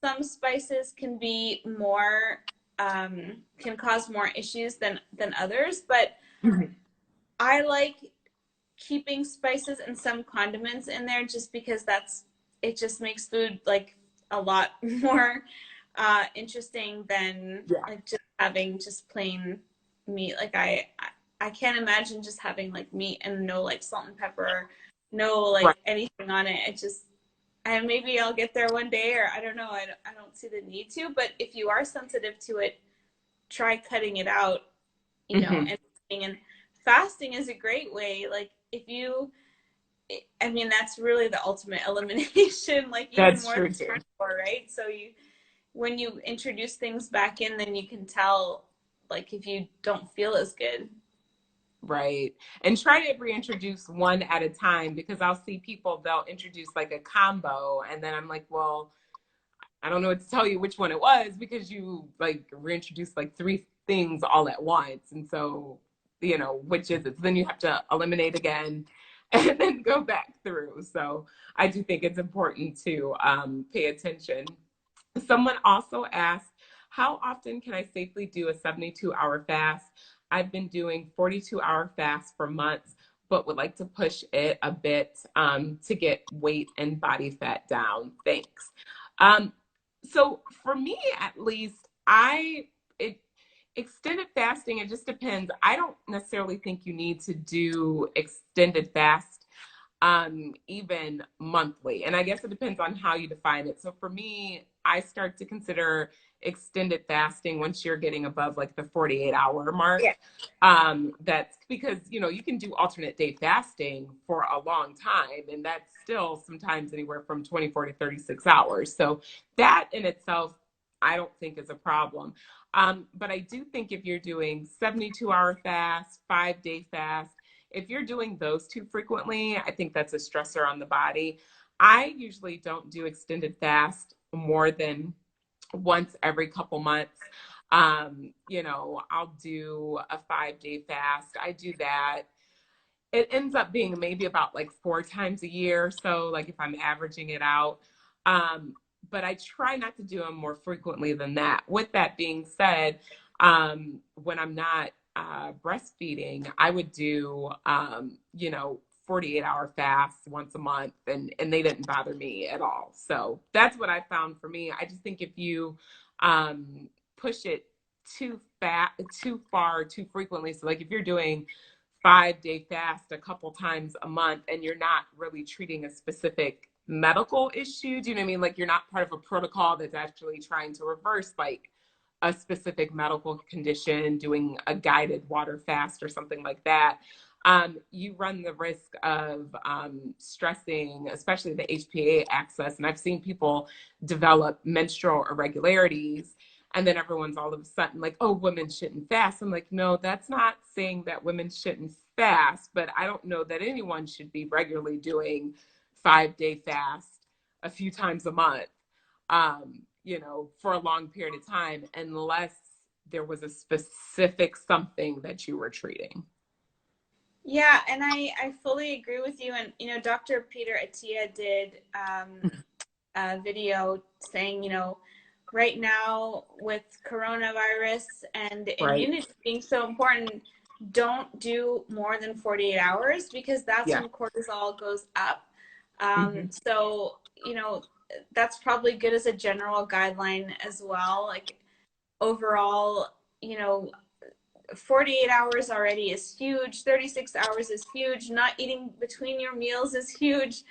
[SPEAKER 1] some spices can be more, can cause more issues than others, but
[SPEAKER 2] Mhm.
[SPEAKER 1] I like keeping spices and some condiments in there just because it just makes food like a lot more interesting than
[SPEAKER 2] Yeah.
[SPEAKER 1] like just having just plain meat. Like I can't imagine just having like meat and no like salt and pepper, no
[SPEAKER 2] Right.
[SPEAKER 1] like anything on it. It just, and maybe I'll get there one day, or I don't know. I don't see the need to, but if you are sensitive to it, try cutting it out,
[SPEAKER 2] Hmm.
[SPEAKER 1] and fasting is a great way. Like if you, I mean, that's really the ultimate elimination, like even
[SPEAKER 2] That's
[SPEAKER 1] more than
[SPEAKER 2] true too.
[SPEAKER 1] carnivore, right? So when you introduce things back in, then you can tell, like if you don't feel as good.
[SPEAKER 2] Right. And try to reintroduce one at a time because I'll see people, they'll introduce like a combo. And then I'm like, well, I don't know what to tell you which one it was because you like reintroduced like three things all at once. And so, which is it? So then you have to eliminate again and then go back through. So I do think it's important to pay attention. Someone also asked, how often can I safely do a 72-hour fast? I've been doing 42-hour fasts for months, but would like to push it a bit to get weight and body fat down. Thanks. Um, so for me, at least, it extended fasting, it just depends. I don't necessarily think you need to do extended fast even monthly. And I guess it depends on how you define it. So for me, I start to consider extended fasting once you're getting above like the 48-hour mark.
[SPEAKER 1] Yeah.
[SPEAKER 2] That's because, you can do alternate day fasting for a long time, and that's still sometimes anywhere from 24 to 36 hours. So that in itself, I don't think is a problem. But I do think if you're doing 72-hour fast, 5-day fast, if you're doing those too frequently, I think that's a stressor on the body. I usually don't do extended fast more than once every couple months. I'll do a 5-day fast. I do that. It ends up being maybe about like 4 times a year. So, like if I'm averaging it out. Um, but I try not to do them more frequently than that. With that being said, when I'm not breastfeeding, I would do, 48-hour fasts once a month, and they didn't bother me at all. So that's what I found for me. I just think if you push it too far, too frequently, so like if you're doing 5-day fast a couple times a month and you're not really treating a specific medical issue, do you know what I mean? Like you're not part of a protocol that's actually trying to reverse like a specific medical condition, doing a guided water fast or something like that. You run the risk of stressing, especially the HPA axis. And I've seen people develop menstrual irregularities And then everyone's all of a sudden like, oh, women shouldn't fast. I'm like, no, that's not saying that women shouldn't fast, but I don't know that anyone should be regularly doing 5-day fast a few times a month, for a long period of time, unless there was a specific something that you were treating.
[SPEAKER 1] Yeah, and I fully agree with you. And, Dr. Peter Attia did a video saying, right now with coronavirus and
[SPEAKER 2] Right.
[SPEAKER 1] immunity being so important, don't do more than 48 hours because that's
[SPEAKER 2] Yeah.
[SPEAKER 1] when cortisol goes up.
[SPEAKER 2] Mm-hmm.
[SPEAKER 1] So, that's probably good as a general guideline as well. Like overall, 48 hours already is huge. 36 hours is huge. Not eating between your meals is huge.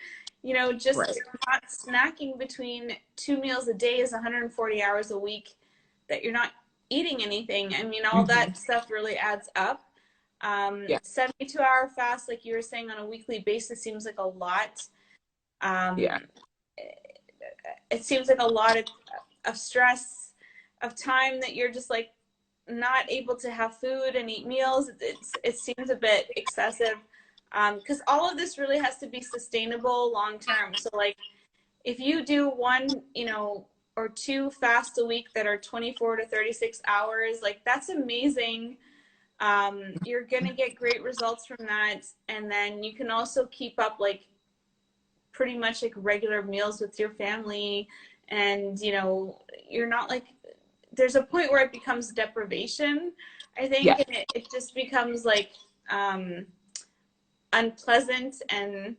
[SPEAKER 2] Right.
[SPEAKER 1] Just not snacking between 2 meals a day is 140 hours a week that you're not eating anything. I mean, all
[SPEAKER 2] Mm-hmm.
[SPEAKER 1] that stuff really adds up.
[SPEAKER 2] Yeah.
[SPEAKER 1] 72-hour fast, like you were saying, on a weekly basis seems like a lot.
[SPEAKER 2] Yeah.
[SPEAKER 1] Um, it seems like a lot of stress, of time that you're just like not able to have food and eat meals. It seems a bit excessive because all of this really has to be sustainable long term. So like if you do one, or two fasts a week that are 24 to 36 hours, like that's amazing. You're gonna get great results from that, and then you can also keep up like pretty much like regular meals with your family, and you're not like, there's a point where it becomes deprivation, I think,
[SPEAKER 2] Yeah.
[SPEAKER 1] and it just becomes like unpleasant, and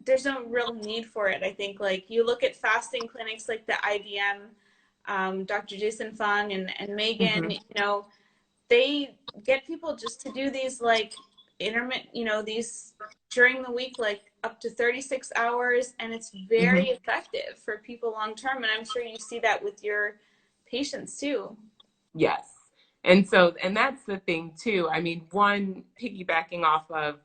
[SPEAKER 1] there's no real need for it. I think like you look at fasting clinics like the IBM, Dr. Jason Fung and Megan,
[SPEAKER 2] Mm-hmm.
[SPEAKER 1] they get people just to do these like intermittent, these during the week, like up to 36 hours, and it's
[SPEAKER 2] Mm-hmm.
[SPEAKER 1] very effective for people long term. And I'm sure you see that with your patients too.
[SPEAKER 2] Yes. And that's the thing too. I mean, one, piggybacking off of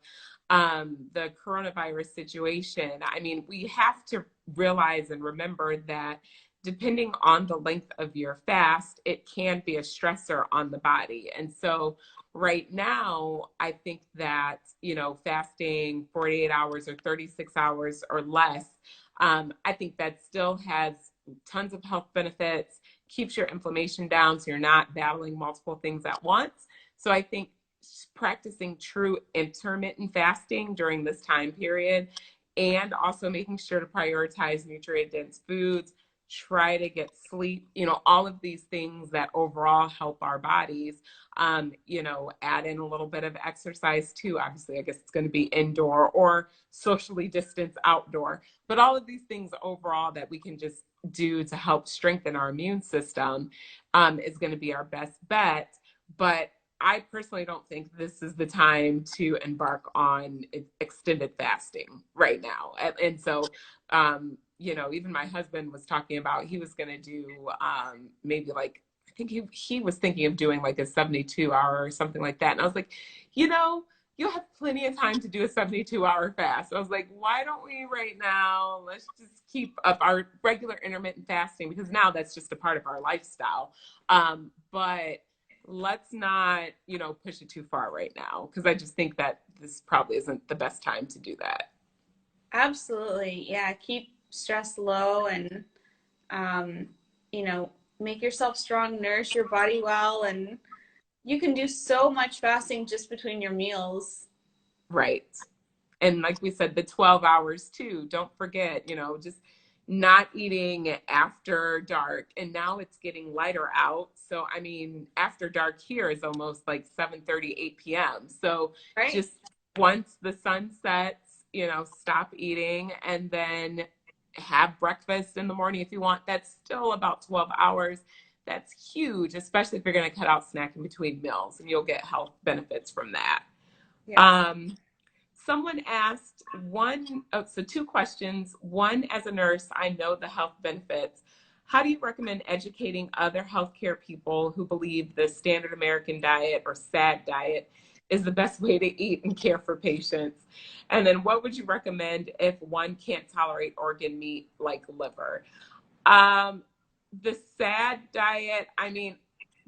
[SPEAKER 2] the coronavirus situation, I mean, we have to realize and remember that depending on the length of your fast, it can be a stressor on the body. And so right now, I think that, fasting 48 hours or 36 hours or less, I think that still has tons of health benefits, keeps your inflammation down so you're not battling multiple things at once. So I think practicing true intermittent fasting during this time period, and also making sure to prioritize nutrient dense foods, try to get sleep, all of these things that overall help our bodies. Add in a little bit of exercise too. Obviously, I guess it's going to be indoor or socially distanced outdoor, but all of these things overall that we can just do to help strengthen our immune system is going to be our best bet. But I personally don't think this is the time to embark on extended fasting right now. And so, even my husband was talking about he was going to do maybe like, I think he was thinking of doing like a 72-hour or something like that. And I was like, you'll have plenty of time to do a 72-hour fast. I was like, why don't we right now? Let's just keep up our regular intermittent fasting because now that's just a part of our lifestyle. But let's not, push it too far right now because I just think that this probably isn't the best time to do that.
[SPEAKER 1] Absolutely. Yeah. Keep stress low and, um, make yourself strong, nourish your body well. And you can do so much fasting just between your meals.
[SPEAKER 2] Right. And like we said, the 12 hours too. Don't forget, just not eating after dark. And now it's getting lighter out. So, I mean, after dark here is almost like 7:30, 8 p.m. So
[SPEAKER 1] Right.
[SPEAKER 2] just once the sun sets, stop eating and then have breakfast in the morning if you want. That's still about 12 hours. That's huge, especially if you're going to cut out snacking between meals and you'll get health benefits from that.
[SPEAKER 1] Yes.
[SPEAKER 2] Um, Someone asked so two questions. One, as a nurse, I know the health benefits. How do you recommend educating other healthcare people who believe the standard American diet or SAD diet is the best way to eat and care for patients? And then what would you recommend if one can't tolerate organ meat like liver? Um, the SAD diet, I mean,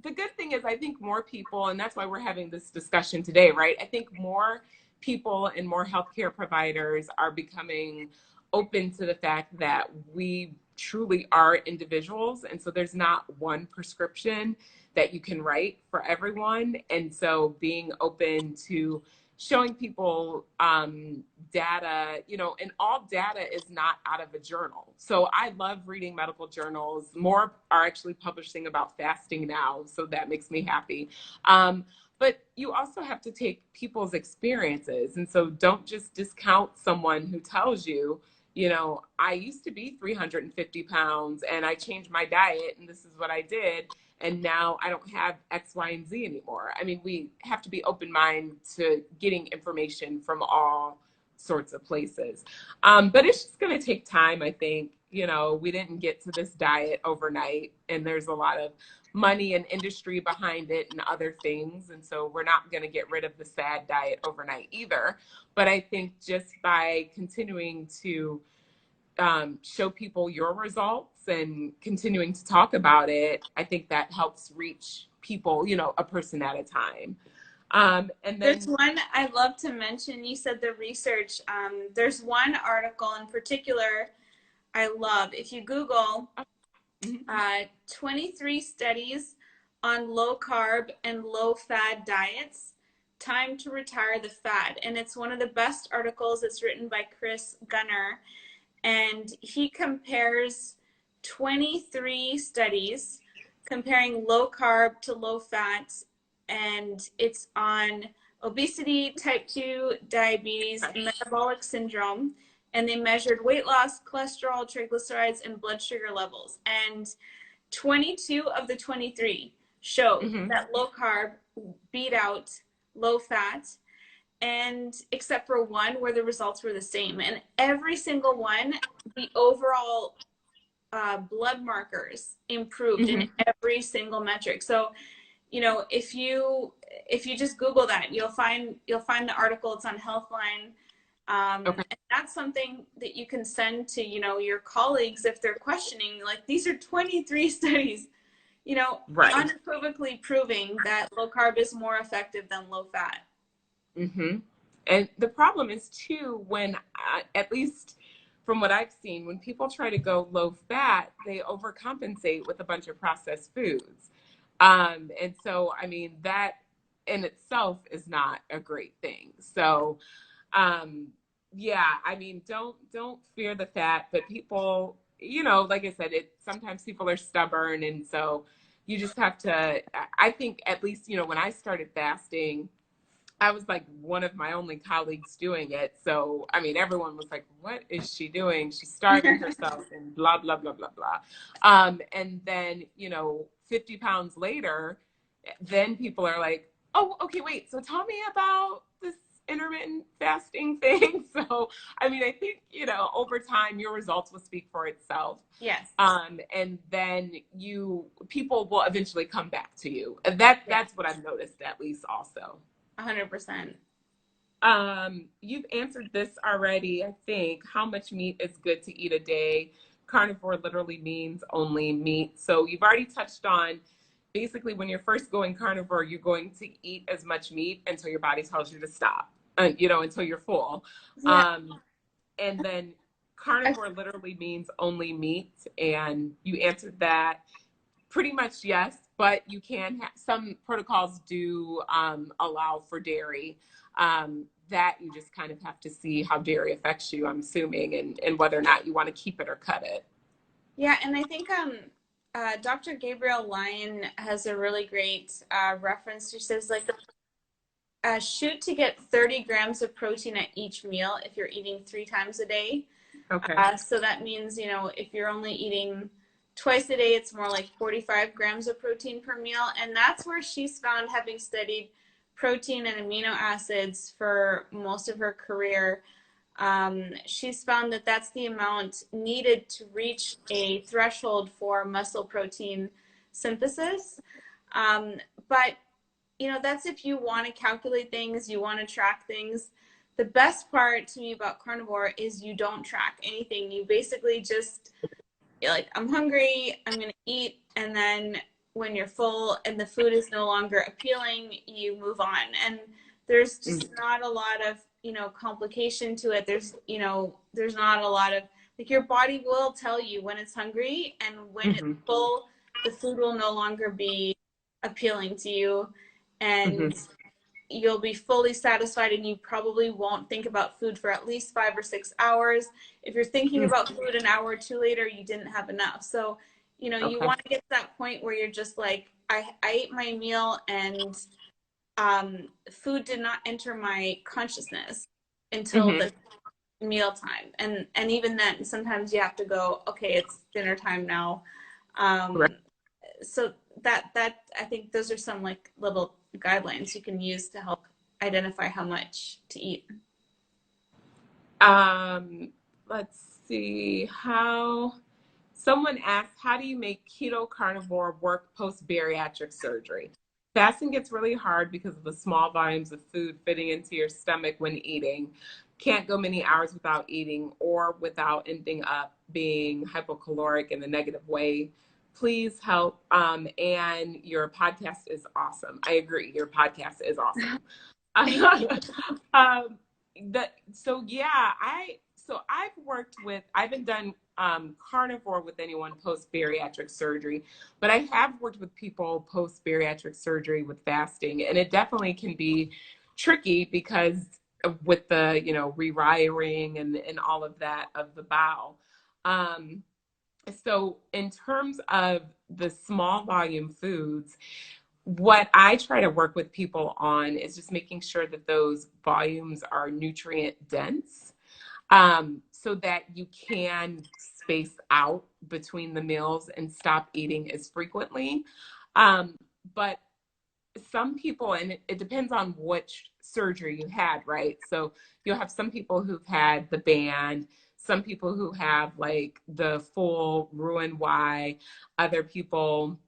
[SPEAKER 2] the good thing is I think more people, and that's why we're having this discussion today, right? I think more people and more healthcare providers are becoming open to the fact that we truly are individuals. And so there's not one prescription that you can write for everyone. And so being open to showing people data, you know, and all data is not out of a journal. So I love reading medical journals. More are actually publishing about fasting now, so that makes me happy. But you also have to take people's experiences. And so don't just discount someone who tells you, you know, I used to be 350 pounds and I changed my diet and this is what I did. And now I don't have X, Y, and Z anymore. I mean, we have to be open-minded to getting information from all sorts of places. But it's just going to take time, I think. You know, we didn't get to this diet overnight, and there's a lot of money and industry behind it and other things. And so we're not going to get rid of the SAD diet overnight either. But I think just by continuing to show people your results and continuing to talk about it, I think that helps reach people, you know, a person at a time. And
[SPEAKER 1] There's
[SPEAKER 2] then,
[SPEAKER 1] one I'd love to mention. You said the research. There's one article in particular I love. If you Google
[SPEAKER 2] mhm,
[SPEAKER 1] 23 studies on low carb and low fat diets, time to retire the fad. And it's one of the best articles. It's written by Chris Gunner. And he compares 23 studies comparing low carb to low fat, and it's on obesity, type 2 diabetes, metabolic syndrome, and they measured weight loss, cholesterol, triglycerides, and blood sugar levels. And 22 of the 23 showed
[SPEAKER 2] mhm,
[SPEAKER 1] that low carb beat out low fat, and except for one where the results were the same. And every single one, the overall blood markers improved in
[SPEAKER 2] mhm.
[SPEAKER 1] every single metric. So, you know, if you just Google that, you'll find the article. It's on Healthline.
[SPEAKER 2] Okay,
[SPEAKER 1] And that's something that you can send to, you know, your colleagues if they're questioning, like, these are 23 studies, you know,
[SPEAKER 2] right.
[SPEAKER 1] unequivocally proving that low carb is more effective than low fat.
[SPEAKER 2] Hmm. And the problem is too, when at least from what I've seen, when people try to go low fat, they overcompensate with a bunch of processed foods. And so, I mean, that in itself is not a great thing. So, um, yeah, I mean, don't fear the fat, but people, you know, like I said, it sometimes people are stubborn, and so you just have to. I think at least, you know, when I started fasting, I was like one of my only colleagues doing it. So, I mean, everyone was like, what is she doing? She's starving herself and blah, blah, blah, blah, blah. And then, you know, 50 pounds later, then people are like, oh, okay, wait. So tell me about this intermittent fasting thing. So, I mean, I think, you know, over time, your results will speak for itself.
[SPEAKER 1] Yes.
[SPEAKER 2] And then people will eventually come back to you.
[SPEAKER 1] Yes.
[SPEAKER 2] That's what I've noticed, at least also.
[SPEAKER 1] 100%.
[SPEAKER 2] You've answered this already, I think. How much meat is good to eat a day? Carnivore literally means only meat. So you've already touched on basically when you're first going carnivore, you're going to eat as much meat until your body tells you to stop, you know, until you're full.
[SPEAKER 1] Yeah.
[SPEAKER 2] Um, and then carnivore literally means only meat. And you answered that pretty much yes, but you can some protocols do allow for dairy. That you just kind of have to see how dairy affects you, I'm assuming, and whether or not you want to keep it or cut it.
[SPEAKER 1] Yeah, and I think Dr. Gabrielle Lyon has a really great reference. She says, like, shoot to get 30 grams of protein at each meal if you're eating 3 times a day.
[SPEAKER 2] Okay.
[SPEAKER 1] So that means, you know, if you're only eating twice a day, it's more like 45 grams of protein per meal. And that's where she's found, having studied protein and amino acids for most of her career, she's found that that's the amount needed to reach a threshold for muscle protein synthesis. But, you know, that's if you want to calculate things, you want to track things. The best part to me about carnivore is you don't track anything. You basically just you're like, I'm hungry, I'm gonna eat, and then when you're full and the food is no longer appealing, you move on. And there's just not a lot of, complication to it. There's not a lot of, like, your body will tell you when it's hungry, and when it's
[SPEAKER 2] Mm-hmm.
[SPEAKER 1] full, the food will no longer be appealing to you,
[SPEAKER 2] Mm-hmm.
[SPEAKER 1] and you'll be fully satisfied, and you probably won't think about food for at least 5 or 6 hours. If you're thinking about food an hour or two later, you didn't have enough. So, you
[SPEAKER 2] Okay.
[SPEAKER 1] want to get to that point where you're just like, I ate my meal, and food did not enter my consciousness until
[SPEAKER 2] Mm-hmm.
[SPEAKER 1] the meal time. And even then, sometimes you have to go, okay, it's dinner time now.
[SPEAKER 2] Right.
[SPEAKER 1] Um, so that I think those are some like little guidelines you can use to help identify how much to eat.
[SPEAKER 2] Um, let's see how someone asked, how do you make keto carnivore work post bariatric surgery? Fasting gets really hard because of the small volumes of food fitting into your stomach when eating. Can't go many hours without eating or without ending up being hypocaloric in a negative way. Please help. And your podcast is awesome. I agree. Your podcast is awesome. um, so yeah, I haven't done carnivore with anyone post bariatric surgery, but I have worked with people post bariatric surgery with fasting, and it definitely can be tricky because with the rewiring and all of that of the bowel. Um, so in terms of the small volume foods, what I try to work with people on is just making sure that those volumes are nutrient dense, so that you can space out between the meals and stop eating as frequently. Um, but some people, and it depends on which surgery you had, right? So you'll have some people who've had the band, some people who have like the full Roux-en-Y, other people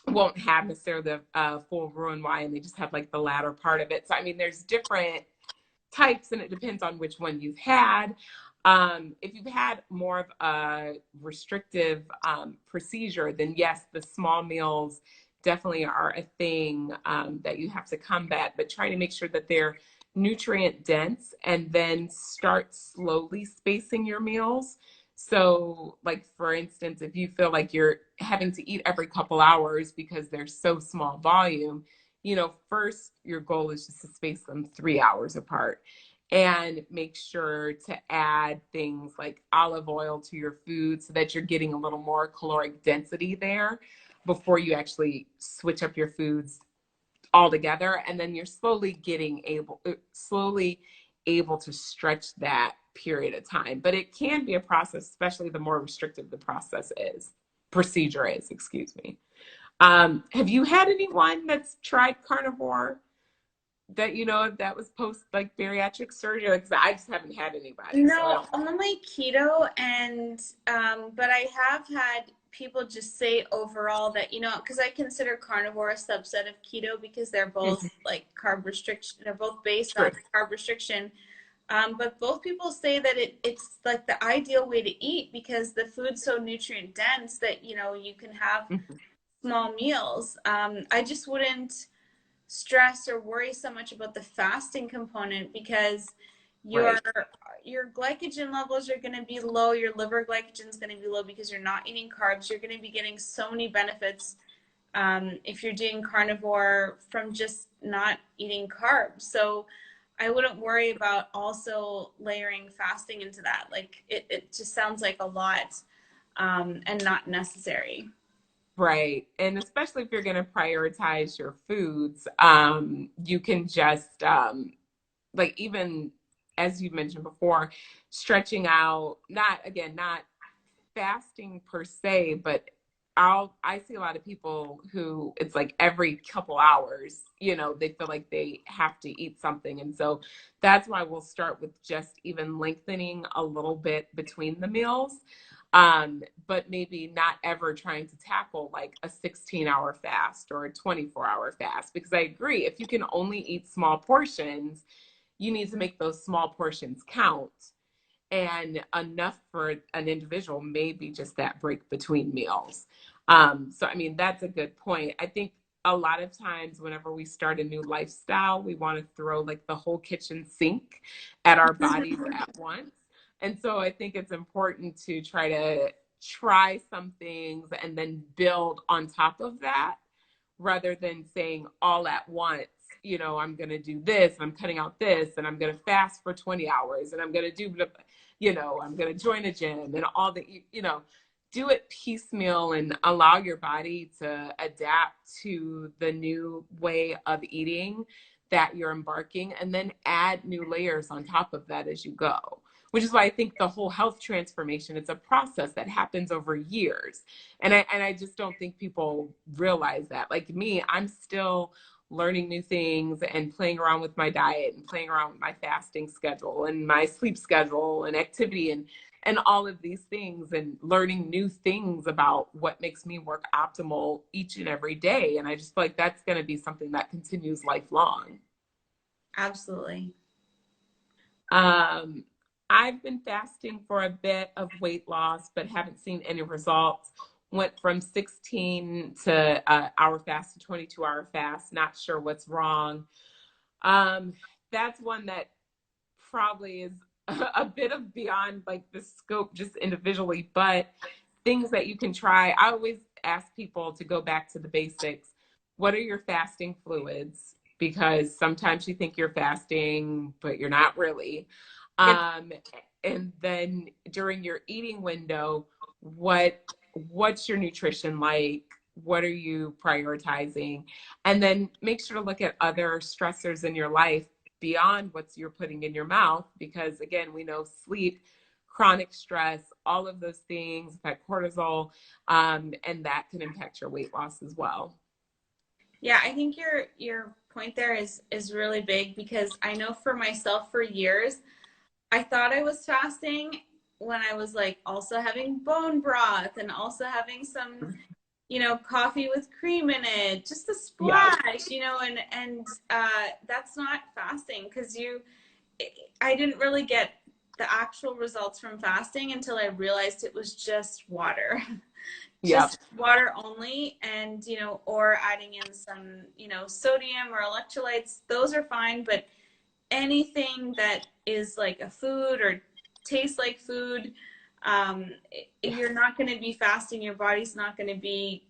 [SPEAKER 2] won't have necessarily the full Roux-en-Y, and they just have like the latter part of it. So I mean, there's different types, and it depends on which one you've had. If you've had more of a restrictive procedure, then yes, the small meals definitely are a thing that you have to combat, but trying to make sure that they're nutrient dense and then start slowly spacing your meals. So, like for instance, if you feel like you're having to eat every couple hours because they're so small volume, first your goal is just to space them 3 hours apart and make sure to add things like olive oil to your food so that you're getting a little more caloric density there before you actually switch up your foods altogether. And then you're slowly able to stretch that period of time. But it can be a process, especially the more restrictive the procedure is, excuse me. Have you had anyone that's tried carnivore that that was post like bariatric surgery? Like, I just haven't had anybody, so I
[SPEAKER 1] No,
[SPEAKER 2] don't.
[SPEAKER 1] only keto, and but I have had people just say overall that, because I consider carnivore a subset of keto because they're both
[SPEAKER 2] Mhm.
[SPEAKER 1] like carb restriction. They're both based on
[SPEAKER 2] True.
[SPEAKER 1] carb restriction. But both people say that it's like the ideal way to eat because the food's so nutrient dense that you can have
[SPEAKER 2] Mhm.
[SPEAKER 1] small meals. I just wouldn't stress or worry so much about the fasting component because your
[SPEAKER 2] Right.
[SPEAKER 1] your glycogen levels are going to be low, your liver glycogen is going to be low because you're not eating carbs. You're going to be getting so many benefits if you're doing carnivore from just not eating carbs. So I wouldn't worry about also layering fasting into that. Like it just sounds like a lot and not necessary.
[SPEAKER 2] Right. And especially if you're going to prioritize your foods, you can just like, even as you mentioned before, stretching out, not fasting per se, but I see a lot of people who it's like every couple hours, they feel like they have to eat something. And so that's why we'll start with just even lengthening a little bit between the meals. But maybe not ever trying to tackle like a 16-hour fast or a 24-hour fast, because I agree, if you can only eat small portions, you need to make those small portions count and enough for an individual, maybe just that break between meals. So, I mean, that's a good point. I think a lot of times whenever we start a new lifestyle, we want to throw like the whole kitchen sink at our bodies at once. And so I think it's important to try some things and then build on top of that rather than saying all at once, you know, I'm going to do this, I'm cutting out this, and I'm going to fast for 20 hours, and I'm going to do, you know, I'm going to join a gym and all the, you know, do it piecemeal and allow your body to adapt to the new way of eating that you're embarking, and then add new layers on top of that as you go. Which is why I think the whole health transformation, it's a process that happens over years. And I just don't think people realize that. Like me, I'm still learning new things and playing around with my diet and playing around with my fasting schedule and my sleep schedule and activity and all of these things, and learning new things about what makes me work optimal each and every day. And I just feel like that's going to be something that continues lifelong.
[SPEAKER 1] Absolutely.
[SPEAKER 2] Um, I've been fasting for a bit of weight loss, but haven't seen any results. Went from 16 to hour fast to 22-hour fast. Not sure what's wrong. Um, that's one that probably is a bit of beyond like the scope just individually, but things that you can try. I always ask people to go back to the basics. What are your fasting fluids? Because sometimes you think you're fasting, but you're not really.
[SPEAKER 1] Yep.
[SPEAKER 2] Um, and then during your eating window, what's your nutrition like? What are you prioritizing? And then make sure to look at other stressors in your life beyond what you're putting in your mouth, because again, we know sleep, chronic stress, all of those things affect cortisol, and that can impact your weight loss as well.
[SPEAKER 1] Yeah, I think your point there is really big, because I know for myself for years I thought I was fasting when I was like also having bone broth and also having some, you know, coffee with cream in it, just a
[SPEAKER 2] Yeah.
[SPEAKER 1] splash, you know, and that's not fasting, because I didn't really get the actual results from fasting until I realized it was just water.
[SPEAKER 2] Yep.
[SPEAKER 1] Just water only, and you know, or adding in some, you know, sodium or electrolytes, those are fine, but anything that is like a food or tastes like food, um, you're not going to be fasting. Your body's not going to be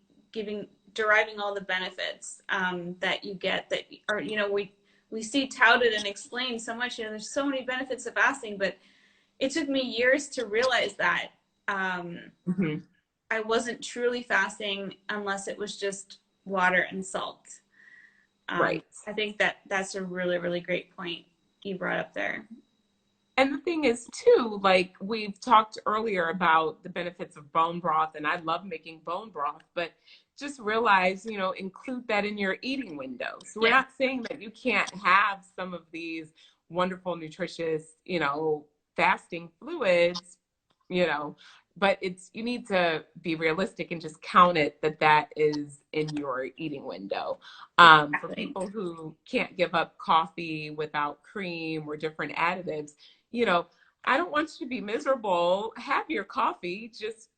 [SPEAKER 1] deriving all the benefits that you get, that are, you know, we see touted and explained so much. You know, there's so many benefits of fasting, but it took me years to realize that
[SPEAKER 2] Mm-hmm.
[SPEAKER 1] I wasn't truly fasting unless it was just water and salt.
[SPEAKER 2] Right.
[SPEAKER 1] I think that that's a really, really great point you brought up there.
[SPEAKER 2] And the thing is, too, like we've talked earlier about the benefits of bone broth, and I love making bone broth, but just realize, you know, include that in your eating window. So we're
[SPEAKER 1] Yeah.
[SPEAKER 2] not saying that you can't have some of these wonderful, nutritious, you know, fasting fluids, you know, but you need to be realistic and just count it that is in your eating window. For
[SPEAKER 1] Exactly.
[SPEAKER 2] people who can't give up coffee without cream or different additives, you know, I don't want you to be miserable. Have your coffee, just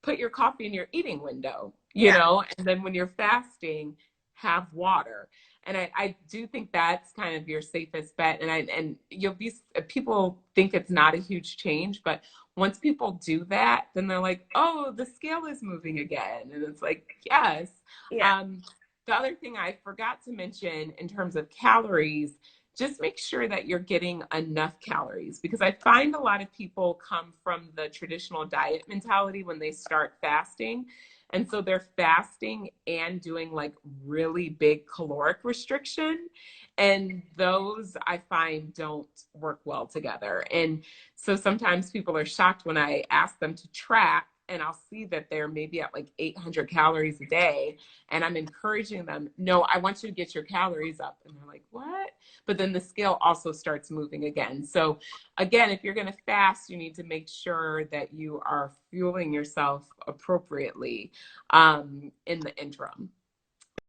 [SPEAKER 2] put your coffee in your eating window, you
[SPEAKER 1] Yeah.
[SPEAKER 2] know, and then when you're fasting, have water. And I do think that's kind of your safest bet. And you'll be, people think it's not a huge change, but once people do that, then they're like, oh, the scale is moving again. And it's like, yes.
[SPEAKER 1] Yeah.
[SPEAKER 2] Um, the other thing I forgot to mention in terms of calories, just make sure that you're getting enough calories, because I find a lot of people come from the traditional diet mentality when they start fasting. And so they're fasting and doing like really big caloric restriction. And those I find don't work well together. And so sometimes people are shocked when I ask them to track, and I'll see that they're maybe at like 800 calories a day. And I'm encouraging them, no, I want you to get your calories up. And they're like, what? But then the scale also starts moving again. So again, if you're going to fast, you need to make sure that you are fueling yourself appropriately in the interim.